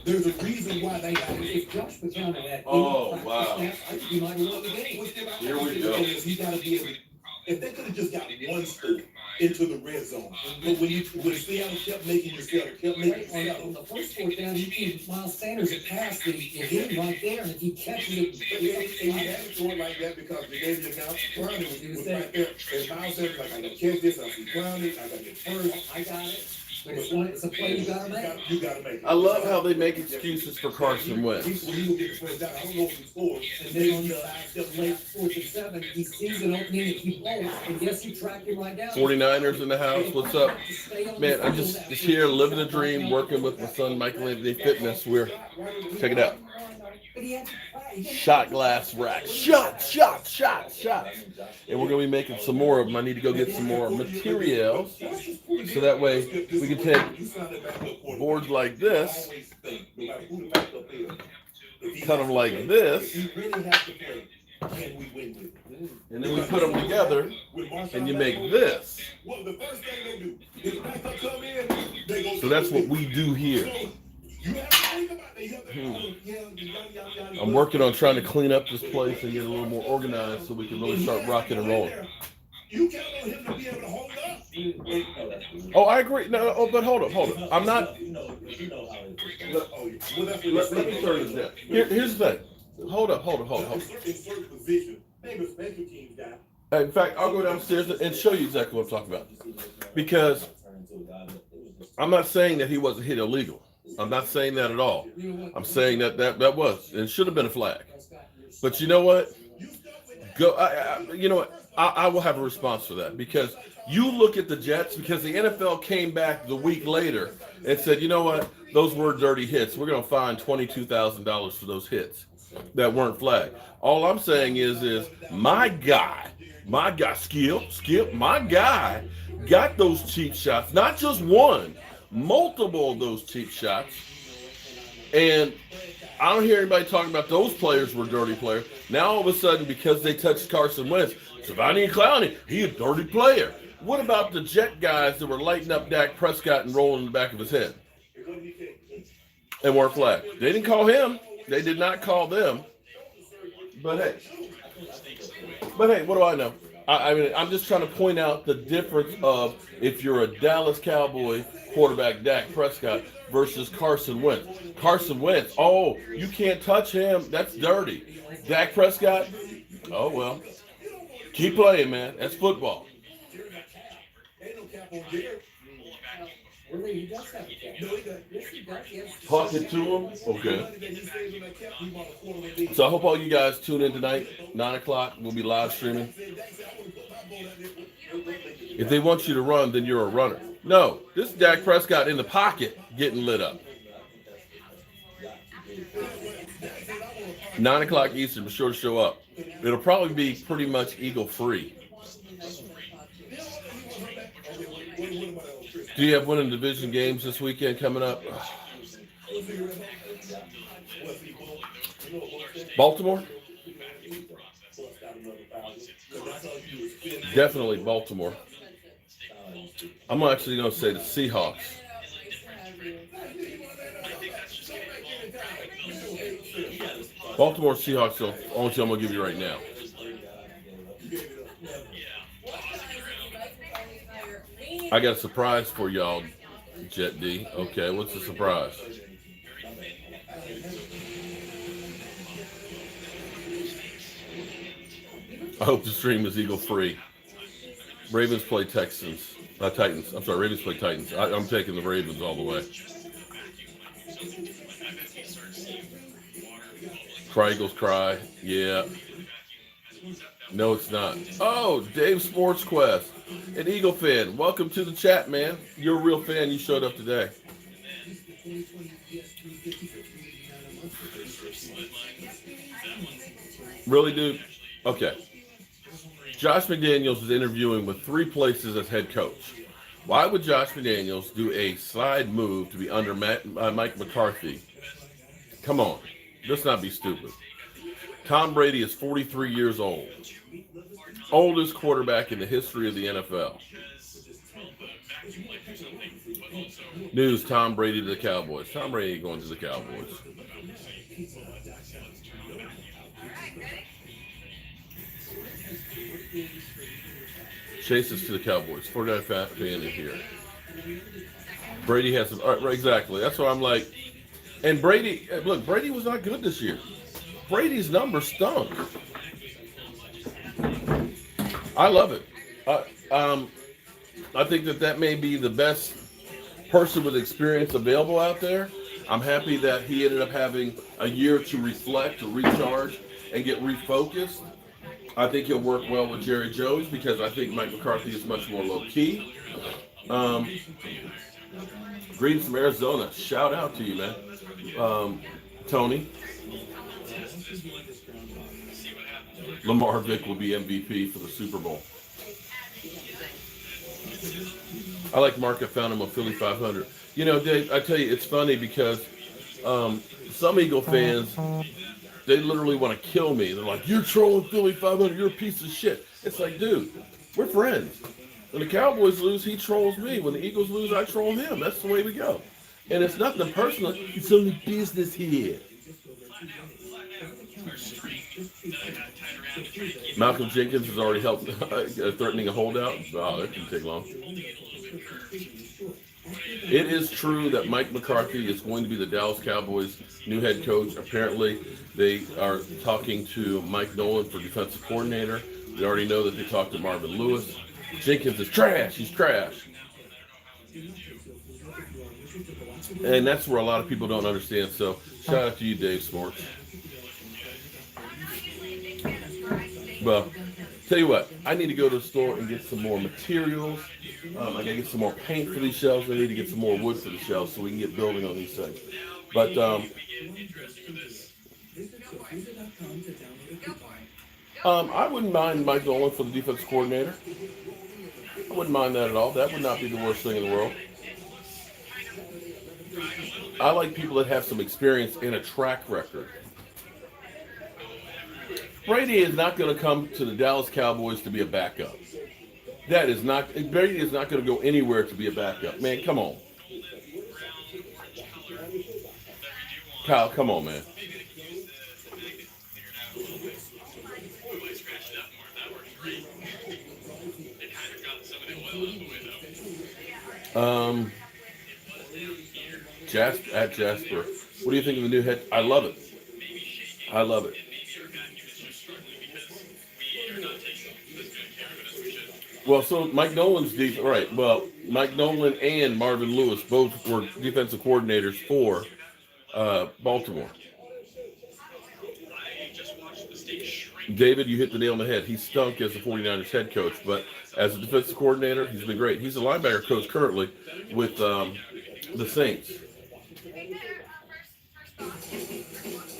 There's a reason why they got it. If Josh McCown had Oh, wow. he might have won the game. Here we go. He got to be able. If they could have just got one scoop into the red zone, but when Seattle kept making On the first fourth down, he gave Miles Sanders a pass that he hit him right there, and if he catches it, and he had to throw it like that because the game announced Browning was right there. And Miles Sanders like, I gotta catch this, I see Browning, I gotta get first. I got it. But it's a play you gotta make. You gotta make it. I love how they make excuses for Carson Wentz. He will get the first down. I don't know if he scored. And then on the late 4th and 7, he sees an opening and he blows. And yes, you tracked him right down. 49ers in the house. What's up? Man, I'm just here living a dream, working with my son Michael Anthony Fitness. Check it out. Shot glass rack. Shot. And we're going to be making some more of them. I need to go get some more materials so that way we can take boards like this, cut them like this, and then we put them together and you make this. So that's what we do here. I'm working on trying to clean up this place and get a little more organized so we can really start rocking and rolling. You count on him to be able to hold up. Oh, I agree. No, but hold up. I'm not. Let me turn this down. Here's the thing. Hold up. In fact, I'll go downstairs and show you exactly what I'm talking about. Because I'm not saying that he wasn't hit illegal. I'm not saying that at all. I'm saying that was. It should have been a flag. But you know what? You know what? I will have a response for that, because you look at the Jets, because the NFL came back the week later and said, you know what? Those were dirty hits. We're going to fine $22,000 for those hits that weren't flagged. All I'm saying is my guy, Skip, my guy got those cheap shots, not just one, multiple of those cheap shots. And I don't hear anybody talking about those players were dirty players. Now all of a sudden, because they touched Carson Wentz, Savani and Clowney, he a dirty player. What about the Jet guys that were lighting up Dak Prescott and rolling in the back of his head and weren't flagged? They didn't call him. They did not call them. But hey, what do I know? I mean, I'm just trying to point out the difference of if you're a Dallas Cowboy quarterback, Dak Prescott, versus Carson Wentz. Carson Wentz, oh, you can't touch him. That's dirty. Dak Prescott, oh, well, keep playing, man. That's football. Talking to him? Okay. So I hope all you guys tune in tonight, 9 o'clock. We'll be live streaming. If they want you to run, then you're a runner. No, this is Dak Prescott in the pocket getting lit up. 9 o'clock Eastern, be sure to show up. It'll probably be pretty much Eagle free. Do you have winning division games this weekend coming up? Baltimore? Definitely Baltimore. I'm actually going to say the Seahawks. Baltimore Seahawks are the only team I'm going to give you right now. I got a surprise for y'all, Jet D. Okay, what's the surprise? I hope the stream is Eagle free. Ravens play Titans. I'm sorry, Ravens play Titans. I'm taking the Ravens all the way. Cry Eagles cry. Yeah. No, it's not. Oh, Dave Sports Quest, an Eagle fan. Welcome to the chat, man. You're a real fan. You showed up today. Really, dude? Okay. Josh McDaniels is interviewing with 3 places as head coach. Why would Josh McDaniels do a side move to be under Mike McCarthy? Come on. Let's not be stupid. Tom Brady is 43 years old. Oldest quarterback in the history of the NFL. News, Tom Brady to the Cowboys. Tom Brady ain't going to the Cowboys. Chases to the Cowboys. 49 fan in here. Brady has some, right, exactly. That's why I'm like, and Brady, look, Brady was not good this year. Brady's numbers stunk. I love it. I think that may be the best person with experience available out there. I'm happy that he ended up having a year to reflect, to recharge, and get refocused. I think he'll work well with Jerry Jones because I think Mike McCarthy is much more low-key. Greetings from Arizona. Shout out to you, man. Tony. Lamar Vick will be MVP for the Super Bowl. I like Mark. I found him on Philly 500. You know, Dave, I tell you, it's funny because some Eagle fans, they literally want to kill me. They're like, you're trolling Philly 500. You're a piece of shit. It's like, dude, we're friends. When the Cowboys lose, he trolls me. When the Eagles lose, I troll him. That's the way we go. And it's nothing personal. It's only business here. Malcolm Jenkins has already helped threatening a holdout. Oh, that didn't take long. It is true that Mike McCarthy is going to be the Dallas Cowboys' new head coach. Apparently, they are talking to Mike Nolan for defensive coordinator. We already know that they talked to Marvin Lewis. Jenkins is trash. He's trash. And that's where a lot of people don't understand. So, shout out to you, Dave Sports. Well, tell you what, I need to go to the store and get some more materials. I gotta get some more paint for these shelves. I need to get some more wood for the shelves so we can get building on these things. But I wouldn't mind Mike Nolan for the defense coordinator. I wouldn't mind that at all. That would not be the worst thing in the world. I like people that have some experience and a track record. Brady is not going to come to the Dallas Cowboys to be a backup. Brady is not going to go anywhere to be a backup. Man, come on. Kyle, come on, man. Jasper. What do you think of the new head? I love it. I love it. Well, so Mike Nolan's deep, right? Well, Mike Nolan and Marvin Lewis both were defensive coordinators for Baltimore. David, you hit the nail on the head. He stunk as the 49ers head coach, but as a defensive coordinator, he's been great. He's a linebacker coach currently with the Saints.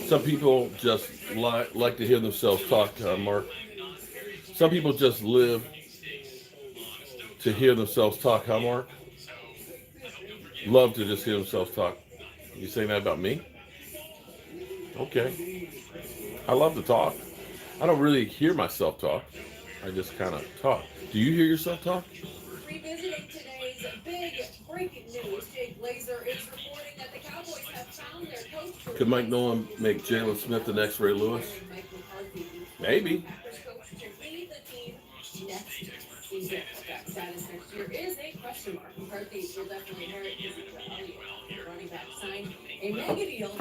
Some people just like to hear themselves talk, Mark. Some people just live to hear themselves talk, huh, Mark? Love to just hear themselves talk. You saying that about me? Okay. I love to talk. I don't really hear myself talk. I just kind of talk. Do you hear yourself talk? Revisiting today's big breaking news, Jake Glazer is reporting that the Cowboys have found their coach. Could Mike Nolan make Jalen Smith the next Ray Lewis? Maybe. Status next year is a question mark. McCarthy will definitely inherit his running back signed a mega deal.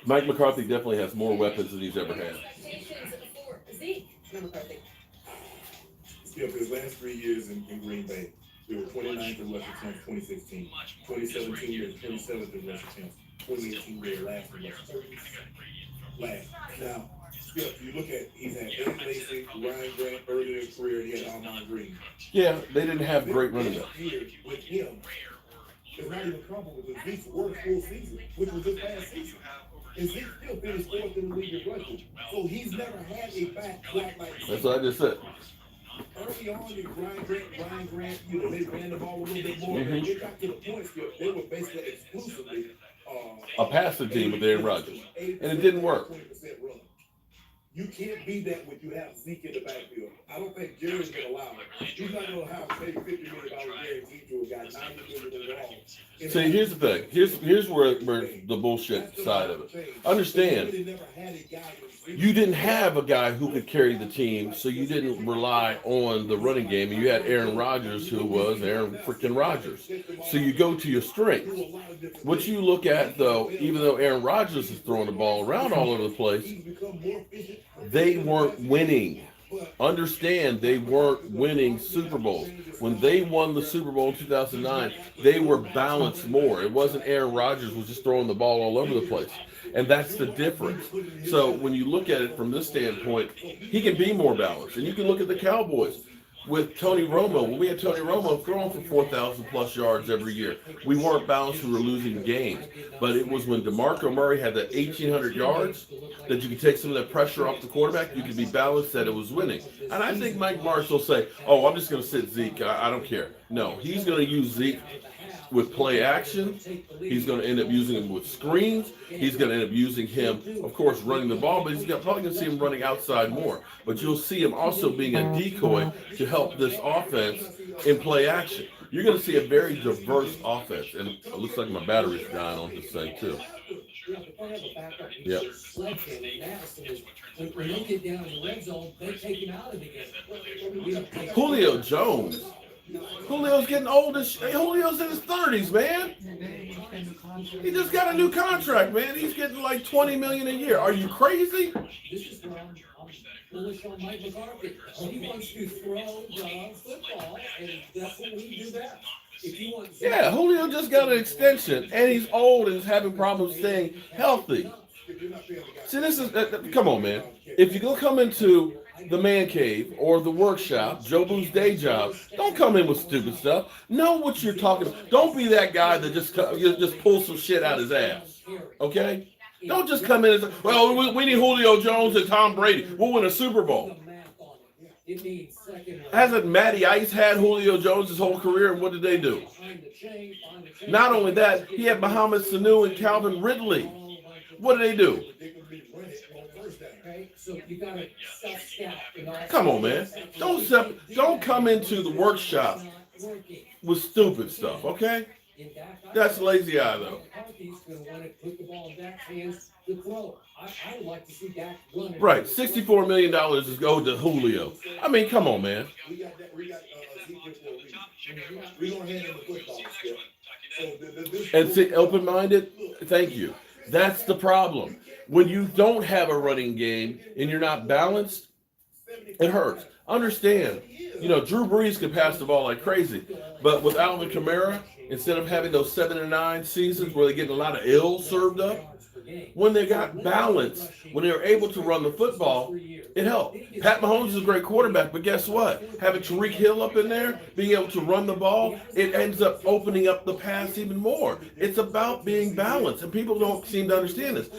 Mike McCarthy definitely has more weapons than he's ever had. Expectations for Zeke McCarthy. Yeah, for the last 3 years in Green Bay, they were 29th in rush attempts, 2016. 2017, they were 27th in rush attempts. 2018, they were last in rush attempts. Last. Now, yeah, you look at, he's had Eric Lacy, Ryan Grant earlier in his career, he had Almond Green. Yeah, they didn't have great running backs. With him, it's not even comparable to Zeke's worst full season, which was this past season. And Zeke still finished fourth in the league in rushing. So he's never had a back like Zeke. That's what I just said. Early on in Ryan Grant, you know, they ran the ball a little bit more. Mm-hmm. They got to the point where they were basically exclusively a passing team with Aaron Rodgers. And it didn't work. You can't be that when you have Zeke in the backfield. I don't think Jerry's going to allow it. He's not going to have maybe $50 million guarantee to a guy, $90 million wrong. See, here's the thing. Here's where the bullshit side of it. Understand, you didn't have a guy who could carry the team, so you didn't rely on the running game. You had Aaron Rodgers, who was Aaron freaking Rodgers. So you go to your strength. What you look at, though, even though Aaron Rodgers is throwing the ball around all over the place, they weren't winning. Understand, they weren't winning Super Bowls. When they won the Super Bowl in 2009, they were balanced more. It wasn't Aaron Rodgers was just throwing the ball all over the place. And that's the difference. So when you look at it from this standpoint, he can be more balanced. And you can look at the Cowboys with Tony Romo. When we had Tony Romo throwing for 4,000 plus yards every year, we weren't balanced. We were losing games. But it was when DeMarco Murray had that 1,800 yards that you could take some of that pressure off the quarterback. You could be balanced, that it was winning. And I think Mike Marsh will say, oh, I'm just going to sit Zeke. I don't care. No, he's going to use Zeke with play action. He's going to end up using him with screens. He's going to end up using him, of course, running the ball, but he's probably going to see him running outside more. But you'll see him also being a decoy to help this offense in play action. You're going to see a very diverse offense. And it looks like my battery's dying on this thing, too. Yep. When they get down in the red zone, they take him out of the game. Julio Jones. Julio's getting old. Julio's in his 30s, man. He just got a new contract, man. He's getting like $20 million a year. Are you crazy? This is where I'm bullish on Mike McCarthy. He wants to throw the football, and that's what we do best. Yeah, Julio just got an extension, and he's old and is having problems staying healthy. See, this is, come on, man. If you're going to come into the man cave or the workshop, Jobu's day job, don't come in with stupid stuff. Know what you're talking about. Don't be that guy that just pulls some shit out his ass. Okay? Don't just come in and say, well, we need Julio Jones and Tom Brady. We'll win a Super Bowl. Hasn't Matty Ice had Julio Jones his whole career, and what did they do? Not only that, he had Mohamed Sanu and Calvin Ridley. What did they do? Come on, man. Don't come into the workshop with stupid stuff, okay? That's lazy eye, though. Right, $64 million is going to Julio. I mean, come on, man. And see, open-minded, thank you. That's the problem. When you don't have a running game and you're not balanced, it hurts. Understand, Drew Brees can pass the ball like crazy, but with Alvin Kamara, instead of having those 7-9 seasons where they get a lot of ills served up, when they got balance, when they were able to run the football, it helped. Pat Mahomes is a great quarterback, but guess what? Having Tyreek Hill up in there, being able to run the ball, it ends up opening up the pass even more. It's about being balanced, and people don't seem to understand this.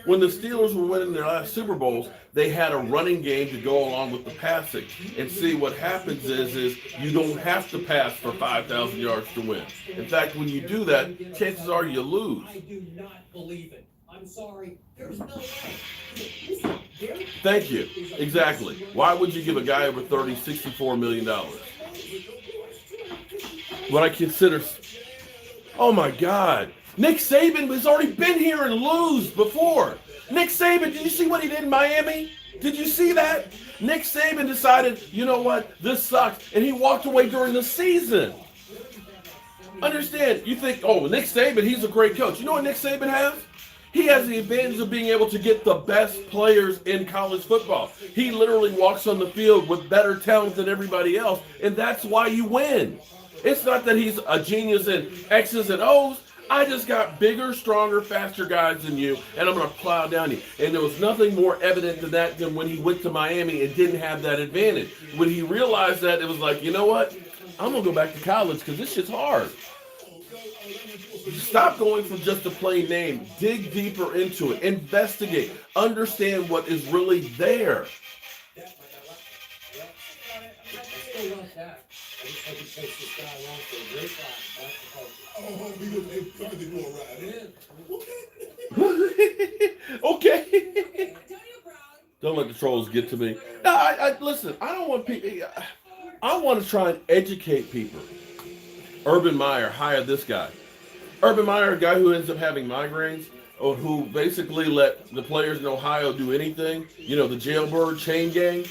When the Steelers were winning their last Super Bowls, they had a running game to go along with the passing. And see, what happens is you don't have to pass for 5,000 yards to win. In fact, when you do that, chances are you lose. I do not believe it. I'm sorry. There's no way. Thank you. Exactly. Why would you give a guy over 30, $64 million? What I consider, oh my God. Nick Saban has already been here and lose before. Nick Saban, did you see what he did in Miami? Did you see that? Nick Saban decided, you know what, this sucks, and he walked away during the season. Understand, you think, oh, Nick Saban, he's a great coach. You know what Nick Saban has? He has the advantage of being able to get the best players in college football. He literally walks on the field with better talent than everybody else, and that's why you win. It's not that he's a genius in X's and O's. I just got bigger, stronger, faster guys than you, and I'm going to plow down you. And there was nothing more evident than that than when he went to Miami and didn't have that advantage. When he realized that, it was like, you know what? I'm going to go back to college because this shit's hard. Stop going for just a plain name. Dig deeper into it. Investigate. Understand what is really there. Okay. Don't let the trolls get to me. No, listen, I don't want people. I want to try and educate people. Urban Meyer hired this guy. Urban Meyer, a guy who ends up having migraines, or who basically let the players in Ohio do anything. You know, the jailbird chain gang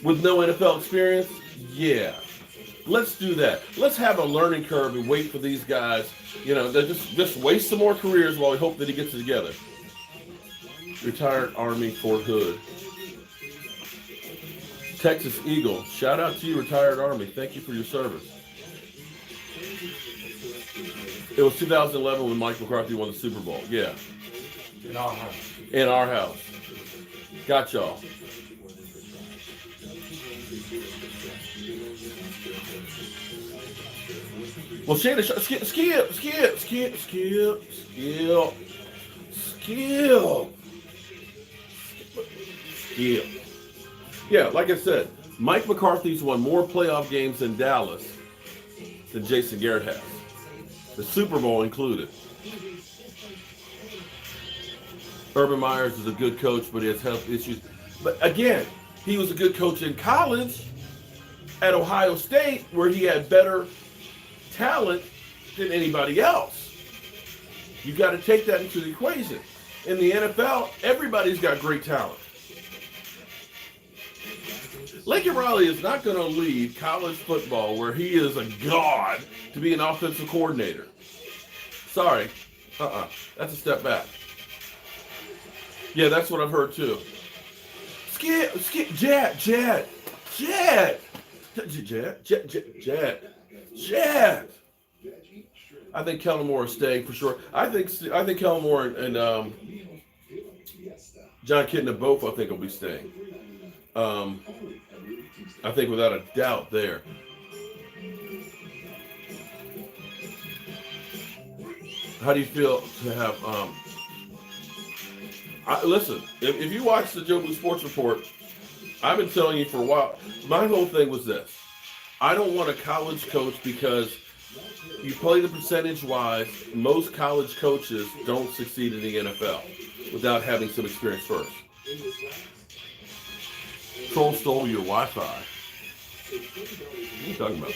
with no NFL experience. Yeah. Let's do that. Let's have a learning curve and wait for these guys. You know, they just waste some more careers while we hope that he gets it together. Retired Army Fort Hood. Texas Eagle. Shout out to you, retired Army. Thank you for your service. It was 2011 when Mike McCarthy won the Super Bowl. Yeah. In our house. In our house. Got y'all. Well, Shannon, skip. Yeah, like I said, Mike McCarthy's won more playoff games in Dallas than Jason Garrett has. The Super Bowl included. Urban Myers is a good coach, but he has health issues. But again, he was a good coach in college at Ohio State, where he had better talent than anybody else. You've got to take that into the equation. In the NFL, everybody's got great talent. Lincoln Riley is not going to leave college football, where he is a god, to be an offensive coordinator. Sorry. That's a step back. Yeah, that's what I've heard too. Jet. I think Kellen Moore is staying for sure. I think Kellen Moore and John Kitna both I think will be staying. I think without a doubt there. How do you feel to have listen, if you watch the Jobu Sports Report, I've been telling you for a while, my whole thing was this. I don't want a college coach because you play the percentage wise, most college coaches don't succeed in the NFL without having some experience first. Troll stole your Wi-Fi. What are you talking about?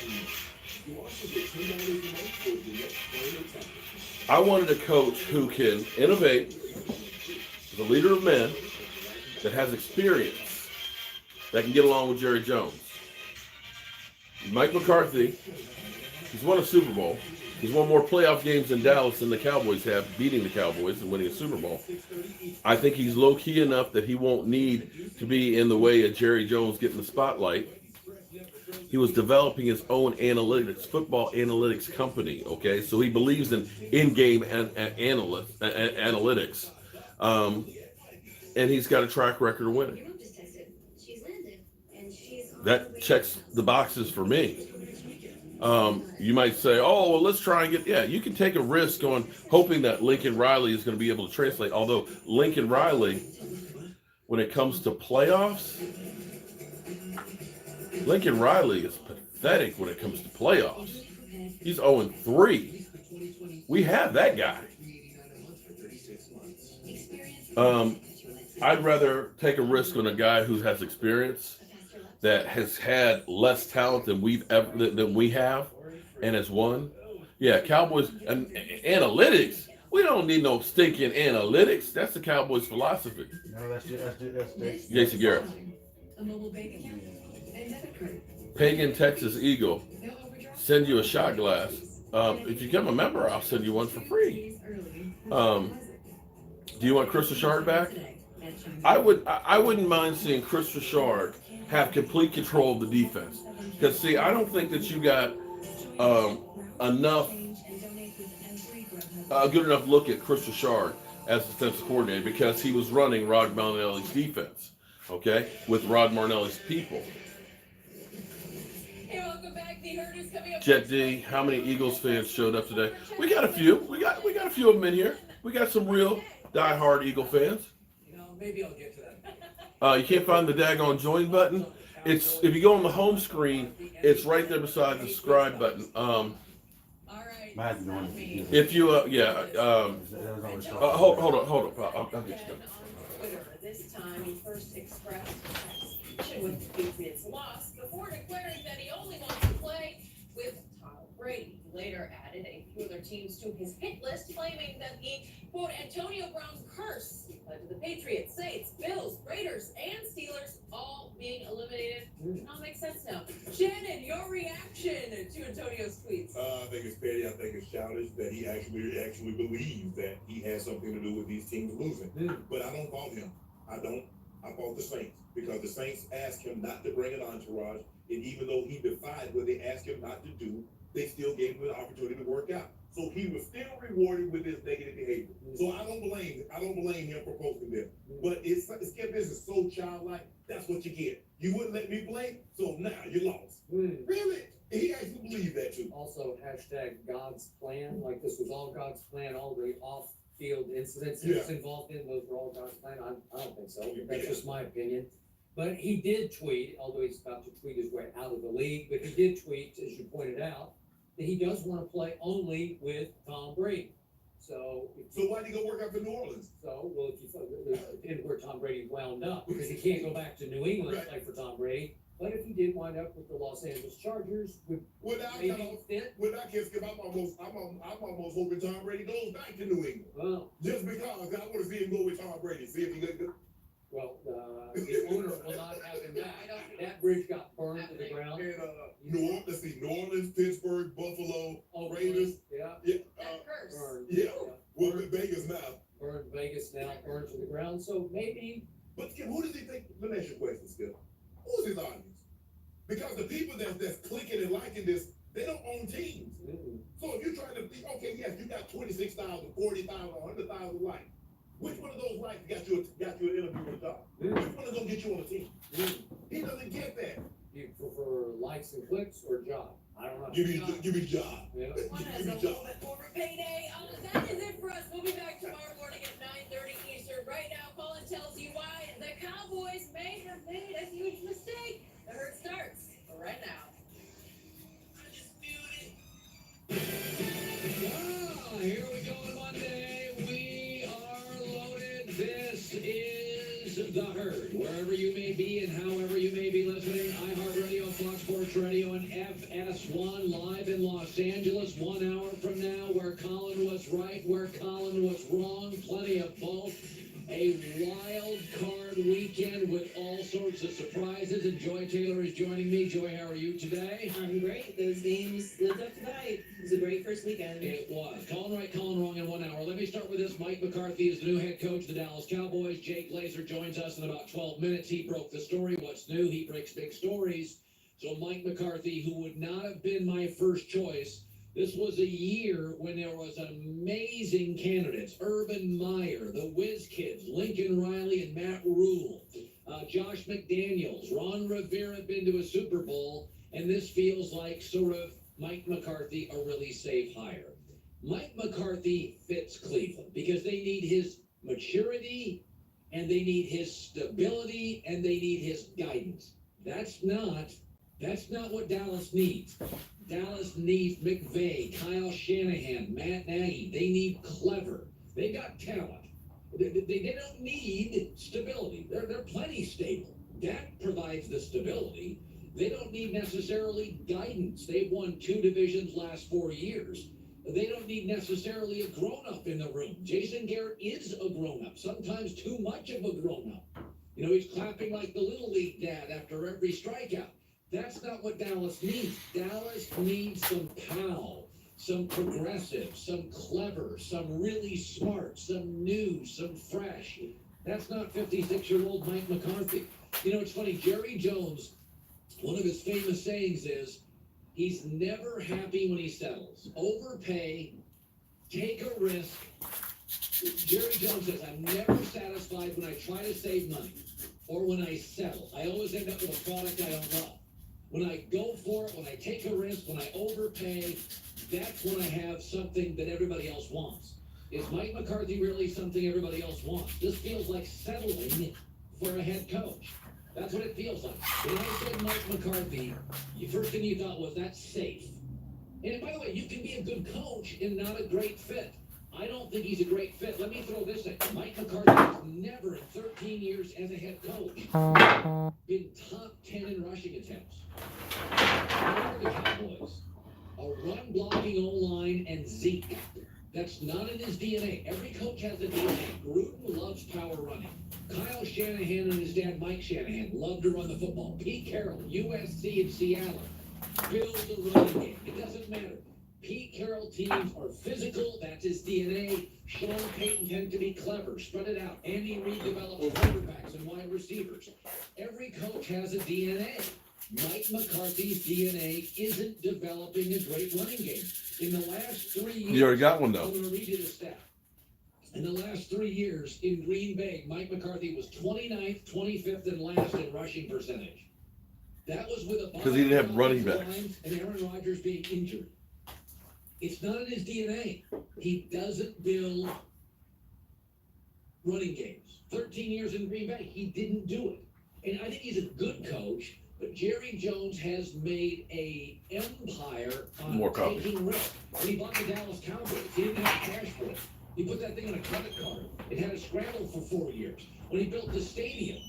I wanted a coach who can innovate, the leader of men, that has experience, that can get along with Jerry Jones. Mike McCarthy, he's won a Super Bowl. He's won more playoff games in Dallas than the Cowboys have, beating the Cowboys and winning a Super Bowl. I think he's low-key enough that he won't need to be in the way of Jerry Jones getting the spotlight. He was developing his own analytics, football analytics company, okay? So he believes in game analytics. And he's got a track record of winning. That checks the boxes for me. You might say, oh, well, let's try and get, yeah, you can take a risk on hoping that Lincoln Riley is going to be able to translate. Although Lincoln Riley, when it comes to playoffs, Lincoln Riley is pathetic when it comes to playoffs. He's 0-3. We have that guy. I'd rather take a risk on a guy who has experience, that has had less talent than we have, and has won. Yeah, Cowboys and analytics. We don't need no stinking analytics. That's the Cowboys' philosophy. No, that's Jason Garrett. Pagan Texas Eagle. Send you a shot glass. If you become a member, I'll send you one for free. Do you want Chris Richard back? I wouldn't mind seeing Chris Richard have complete control of the defense. Because, see, I don't think that you got a good enough look at Chris Richard as defensive coordinator, because he was running Rod Martinelli's defense, okay, with Rod Martinelli's people. Hey, welcome back. The herd is coming up. Jet D, how many Eagles fans showed up today? We got a few. We got a few of them in here. We got some real diehard Eagle fans. Maybe I'll get to that. You can't find the daggone join button. It's, if you go on the home screen, it's right there beside the subscribe button. All right. If you hold on. I'll get you done. Twitter. This time he first expressed frustration with the Patriots' loss before declaring that he only wants to play with Tom Brady. He later added a few other teams to his hit list, claiming that the quote Antonio Brown curse led to the Patriots, Saints, Bills, Raiders, and Steelers all being eliminated. It all makes sense now. Shannon, your reaction to Antonio's tweets? I think it's petty. I think it's childish that he actually believes that he has something to do with these teams losing. But I don't fault him. I fault the Saints, because the Saints asked him not to bring an entourage, and even though he defied what they asked him not to do, they still gave him an opportunity to work out. So he was still rewarded with his negative behavior. So I don't blame him for posting this. But it's this is so childlike. That's what you get. You wouldn't let me play, so now you lost. Really? He actually believed that too. Also, hashtag God's plan. Like this was all God's plan. All the off-field incidents he was involved in, those were all God's plan. I don't think so. That's just my opinion. But he did tweet, although he's about to tweet his way out of the league, but he did tweet, as you pointed out, that he does want to play only with Tom Brady. So why did he go work out for New Orleans? So, well, if you and where Tom Brady wound up, because he can't go back to New England to play for Tom Brady. But if he did wind up with the Los Angeles Chargers, I'm almost hoping Tom Brady goes back to New England. Well, just because I want to see him go with Tom Brady. See if he gets good. Well, the owner will not have him back. That bridge got burned to the ground. And New Orleans, Pittsburgh, Buffalo, Raiders. Well, Vegas now. Burned Vegas now, burned to the ground. So maybe. But who does he think? Let me ask you a question, Skip. Who's his audience? Because the people that's clicking and liking this, They don't own teams. So if you're trying to think, okay, yes, you got 26,000, 40,000, 100,000 likes. Which one of those likes got you an interview with a job? Which one is gonna get you on the team? He doesn't get that. You prefer likes and clicks or job? I don't know. Give me the job. Yeah. One has a little bit more of a payday. That is it for us. We'll be back tomorrow morning at 9:30 Eastern. Right now, Colin tells you why the Cowboys may have made a huge mistake. The hurt starts right now. Here we go on Monday. We are loaded. This is The Herd. Wherever you may be and however you may be listening, iHeartRadio, Fox Sports Radio, and FS1 live in Los Angeles 1 hour from now, where Colin was right, where Colin was wrong. Plenty of both. A wild card weekend with all sorts of surprises, and Joy Taylor is joining me. Joy, how are you today? I'm great. Those games lived up to the hype. It was a great first weekend. It was. Colin right, Colin wrong in 1 hour. Let me start with this. Mike McCarthy is the new head coach of the Dallas Cowboys. Jake Glazer joins us in about 12 minutes. He broke the story. What's new? He breaks big stories. So Mike McCarthy, who would not have been my first choice, this was a year when there was amazing candidates. Urban Meyer, the Whiz Kids, Lincoln Riley and Matt Rule, Josh McDaniels, Ron Rivera been to a Super Bowl, and this feels like sort of Mike McCarthy, a really safe hire. Mike McCarthy fits Cleveland because they need his maturity, and they need his stability, and they need his guidance. That's not what Dallas needs. Dallas needs McVay, Kyle Shanahan, Matt Nagy. They need clever. They got talent. They don't need stability. They're plenty stable. Dak provides the stability. They don't need necessarily guidance. They've won 2 divisions last 4 years. They don't need necessarily a grown-up in the room. Jason Garrett is a grown-up, sometimes too much of a grown-up. You know, he's clapping like the Little League dad after every strikeout. That's not what Dallas needs. Dallas needs some pal, some progressive, some clever, some really smart, some new, some fresh. That's not 56-year-old Mike McCarthy. You know, it's funny, Jerry Jones, one of his famous sayings is, he's never happy when he settles. Overpay, take a risk. Jerry Jones says, I'm never satisfied when I try to save money or when I settle. I always end up with a product I don't love. When I go for it, when I take a risk, when I overpay, that's when I have something that everybody else wants. Is Mike McCarthy really something everybody else wants? This feels like settling for a head coach. That's what it feels like. When I said Mike McCarthy, the first thing you thought was, that's safe. And by the way, you can be a good coach and not a great fit. I don't think he's a great fit. Let me throw this at you. Mike McCarthy has never in 13 years as a head coach been top 10 in rushing attempts. Remember the Cowboys. A run-blocking O-line and Zeke. That's not in his DNA. Every coach has a DNA. Gruden loves power running. Kyle Shanahan and his dad, Mike Shanahan, love to run the football. Pete Carroll, USC and Seattle, build the running game. It doesn't matter. Pete Carroll teams are physical. That's his DNA. Sean Payton tend to be clever. Spread it out. Andy Reid develops quarterbacks and wide receivers. Every coach has a DNA. Mike McCarthy's DNA isn't developing a great running game. In the last 3 years... You already got one, though. I'm going to read you the stat. In the last 3 years in Green Bay, Mike McCarthy was 29th, 25th, and last in rushing percentage. That was with a... Because he didn't have running backs. And Aaron Rodgers being injured. It's not in his DNA. He doesn't build running games. 13 years in Green Bay, he didn't do it. And I think he's a good coach, but Jerry Jones has made a empire on taking risks. When he bought the Dallas Cowboys, he didn't have cash for it. He put that thing on a credit card. It had a scramble for 4 years. When he built the stadium,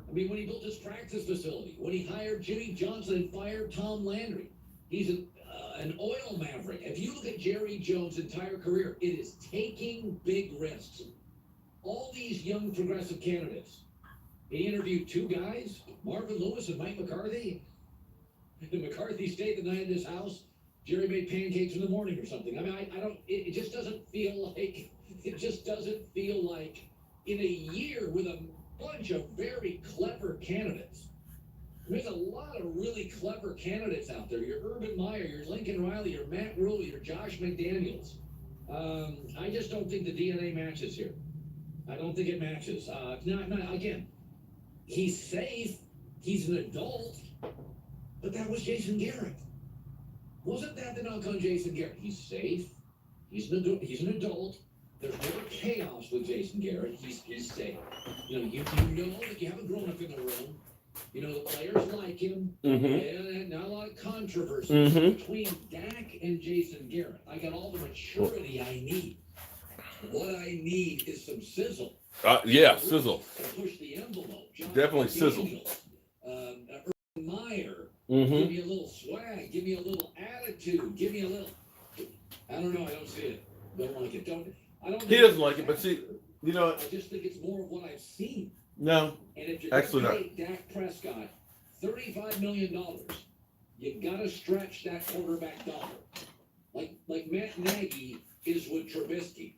when he built his practice facility, when he hired Jimmy Johnson and fired Tom Landry, he's an oil maverick. If you look at Jerry Jones' entire career, it is taking big risks. All these young progressive candidates, he interviewed 2 guys, Marvin Lewis and Mike McCarthy. And McCarthy stayed the night at his house. Jerry made pancakes in the morning or something. I mean, I don't, it just doesn't feel like in a year with a bunch of very clever candidates, There's a lot of really clever candidates out there. Your Urban Meyer, your Lincoln Riley, your Matt Rule, your Josh McDaniels. I just don't think the DNA matches here. I don't think it matches. Again, he's safe. He's an adult. But that was Jason Garrett. Wasn't that the knock on Jason Garrett? He's safe. He's an adult. There's never chaos with Jason Garrett. He's safe. You know that you haven't grown up in the room. You know, the players like him. And not a lot of controversy between Dak and Jason Garrett. I got all the maturity I need. What I need is some sizzle. Yeah, sizzle. Push the envelope. Definitely sizzle. Urban Meyer. Give me a little swag. Give me a little attitude. Give me a little. I don't know. I don't see it. Don't like it. He doesn't like it, but see, you know. I just think it's more of what I've seen. No, and if you're actually not. Dak Prescott, $35 million, you gotta stretch that quarterback dollar. Like Matt Nagy is with Trubisky.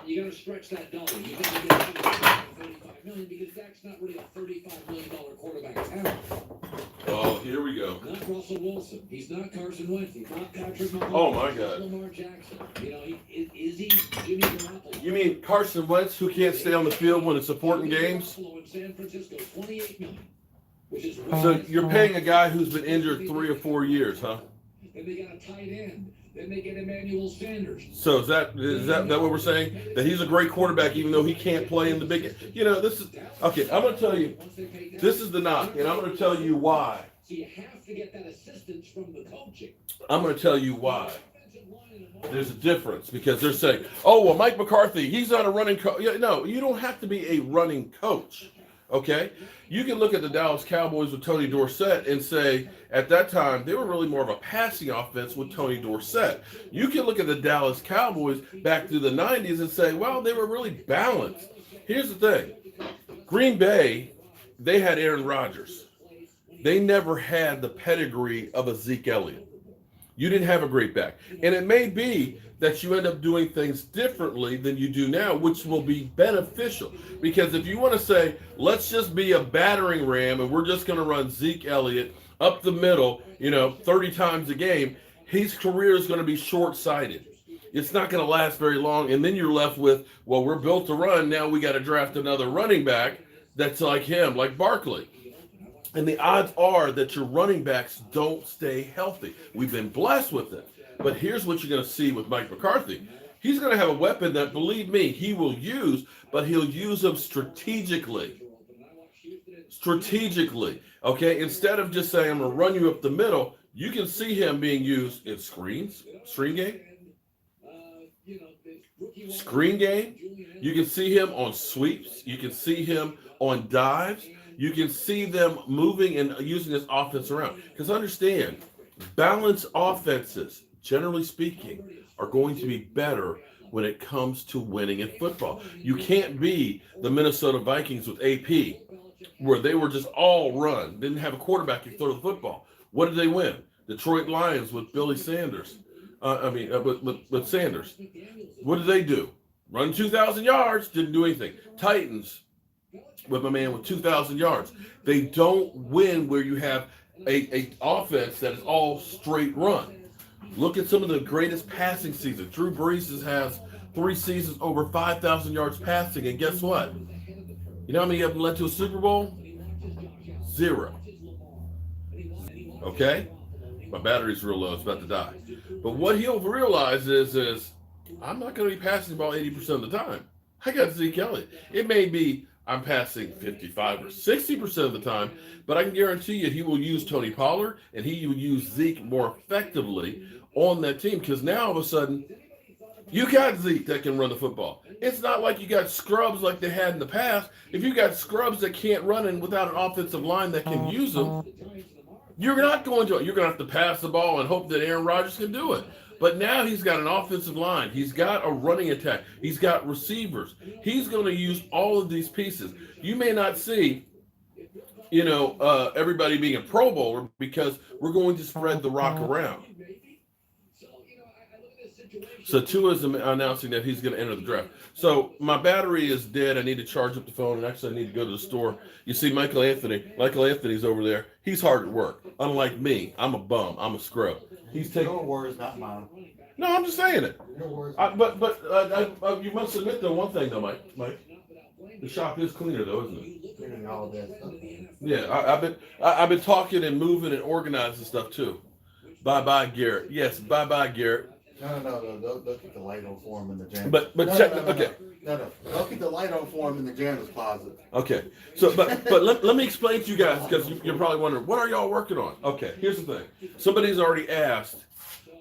You gotta stretch that dollar. You gotta get $35 million because Dak's not really a $35 million quarterback talent. Oh, here we go. Not Russell Wilson. He's not Carson Wentz. He's not Patrick Mahomes. Oh my God. Lamar Jackson. You know, is he Jimmy Garoppolo? You mean Carson Wentz, who can't stay on the field when it's important games? In San Francisco, $28 million, which is So you're paying a guy who's been injured 3 or 4 years, huh? And they got a tight end. Then they get Emmanuel Sanders. So is that what we're saying? That he's a great quarterback even though he can't play in the big. You know, this is okay. I'm going to tell you, this is the knock, and I'm going to tell you why. So you have to get that assistance from the coaching. I'm going to tell you why. There's a difference because they're saying, oh, well, Mike McCarthy, he's not a running coach. No, you don't have to be a running coach, okay? You can look at the Dallas Cowboys with Tony Dorsett and say, at that time, they were really more of a passing offense with Tony Dorsett. You can look at the Dallas Cowboys back through the 90s and say, well, they were really balanced. Here's the thing. Green Bay, they had Aaron Rodgers. They never had the pedigree of a Zeke Elliott. You didn't have a great back. And it may be that you end up doing things differently than you do now, which will be beneficial. Because if you want to say, let's just be a battering ram and we're just going to run Zeke Elliott up the middle, 30 times a game, his career is going to be short-sighted. It's not going to last very long. And then you're left with, well, we're built to run. Now we got to draft another running back that's like him, like Barkley. And the odds are that your running backs don't stay healthy. We've been blessed with it. But here's what you're going to see with Mike McCarthy. He's going to have a weapon that, believe me, he will use, but he'll use them strategically. Strategically. Okay? Instead of just saying, I'm going to run you up the middle, you can see him being used in screen game. Screen game. You can see him on sweeps. You can see him on dives. You can see them moving and using this offense around. Because understand, balanced offenses, generally speaking, are going to be better when it comes to winning in football. You can't be the Minnesota Vikings with AP, where they were just all run, didn't have a quarterback who throw the football. What did they win? Detroit Lions with Billy Sanders. With Sanders. What did they do? Run 2,000 yards, didn't do anything. Titans with my man with 2,000 yards. They don't win where you have a offense that is all straight run. Look at some of the greatest passing seasons. Drew Brees has 3 seasons over 5,000 yards passing, and guess what? You know how many of them led to a Super Bowl? 0. Okay? My battery's real low. It's about to die. But what he'll realize is I'm not going to be passing the ball 80% of the time. I got Zeke Elliott. It may be I'm passing 55 or 60% of the time, but I can guarantee you he will use Tony Pollard and he will use Zeke more effectively on that team because now all of a sudden you got Zeke that can run the football. It's not like you got scrubs like they had in the past. If you got scrubs that can't run and without an offensive line that can use them, you're going to have to pass the ball and hope that Aaron Rodgers can do it. But now he's got an offensive line. He's got a running attack. He's got receivers. He's going to use all of these pieces. You may not see, everybody being a Pro Bowler because we're going to spread the rock around. So Tua is announcing that he's going to enter the draft. So my battery is dead. I need to charge up the phone, and actually I need to go to the store. You see Michael Anthony. Michael Anthony's over there. He's hard at work. Unlike me, I'm a bum. I'm a scrub. He's taking. Your words, not mine. No, I'm just saying it. Your words. But you must admit though one thing though, Mike. The shop is cleaner though, isn't it? Cleaning all that stuff. Yeah, I've been talking and moving and organizing stuff too. Bye Garrett. Yes, bye Garrett. No. They'll keep the light on for him in the janitor's. But No, check. no, no, Okay. No. They'll keep the light on for him in the janitor's closet. Okay. So, but let me explain to you guys because you're probably wondering what are y'all working on. Okay. Here's the thing. Somebody's already asked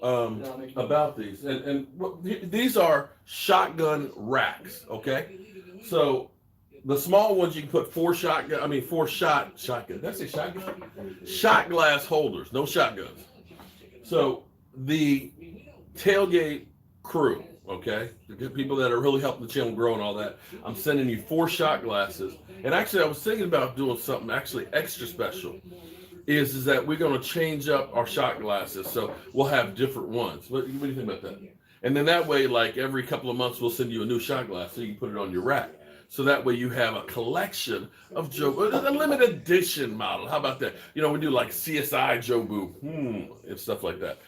about these, and these are shotgun racks. Okay. So the small ones you can put four shotgun. That's a shotgun. Shot glass holders. No shotguns. So the tailgate crew, okay, the people that are really helping the channel grow and all that, I'm sending you 4 shot glasses. And actually, I was thinking about doing something actually extra special. Is that we're going to change up our shot glasses, so we'll have different ones. What do you think about that? And then that way, like every couple of months, we'll send you a new shot glass so you can put it on your rack. So that way you have a collection of Jobu, a limited edition model. How about that? You know, we do like CSI Jobu and stuff like that.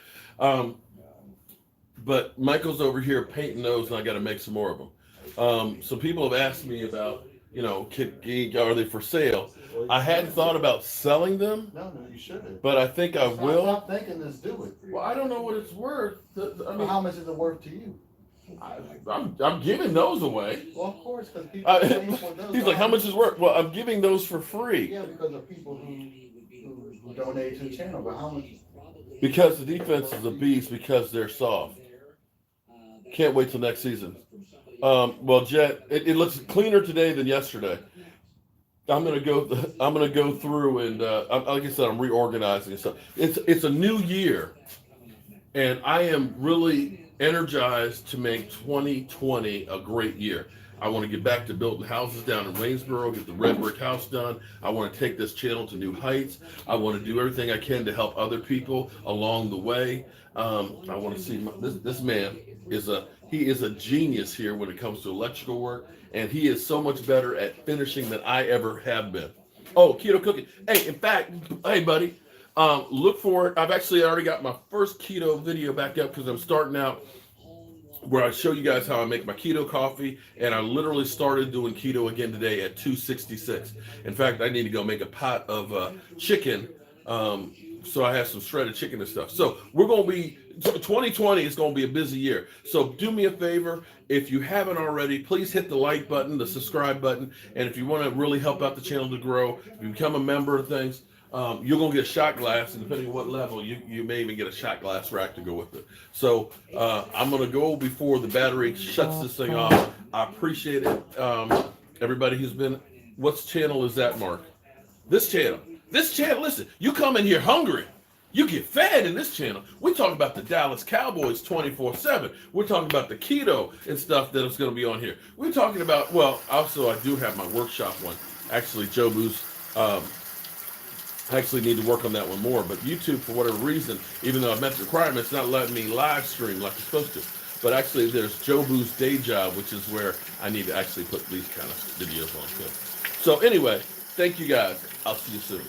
But Michael's over here painting those, and I got to make some more of them. So people have asked me about, you know, are they for sale? I hadn't thought about selling them. No, you shouldn't. But I think I will. Stop thinking this. Do it. Well, I don't know what it's worth. I mean, how much is it worth to you? I'm giving those away. Well, of course, because people pay for those. He's like, how much is it worth? Well, I'm giving those for free. Yeah, because of people who donate to the channel. But how much? Because the defense is a beast because they're soft. Can't wait till next season. Well, Jet, it looks cleaner today than yesterday. I'm gonna go through and like I said, I'm reorganizing and stuff. It's a new year, and I am really energized to make 2020 a great year. I want to get back to building houses down in Waynesboro, get the red brick house done. I want to take this channel to new heights. I want to do everything I can to help other people along the way. I want to see this man is a genius here when it comes to electrical work, and he is so much better at finishing than I ever have been. Oh, keto cooking. Hey, in fact, hey buddy, look for it. I've actually already got my first keto video back up because I'm starting out where I show you guys how I make my keto coffee, and I literally started doing keto again today at 266. In fact, I need to go make a pot of chicken, so I have some shredded chicken and stuff. So we're going to be, 2020 is going to be a busy year. So do me a favor, if you haven't already, please hit the like button, the subscribe button, and if you want to really help out the channel to grow, if you become a member of things, you're going to get a shot glass, and depending on what level, you may even get a shot glass rack to go with it. So I'm going to go before the battery shuts this thing off. I appreciate it. Everybody who's been, what channel is that, Mark? This channel, listen, you come in here hungry. You get fed in this channel. We talk about the Dallas Cowboys 24/7. We're talking about the keto and stuff that is going to be on here. We're talking about, well, also I do have my workshop one. Actually, Jobu's, I actually need to work on that one more. But YouTube, for whatever reason, even though I've met the requirements, not letting me live stream like it's supposed to. But actually, there's Jobu's day job, which is where I need to actually put these kind of videos on too. So anyway, thank you guys. I'll see you soon.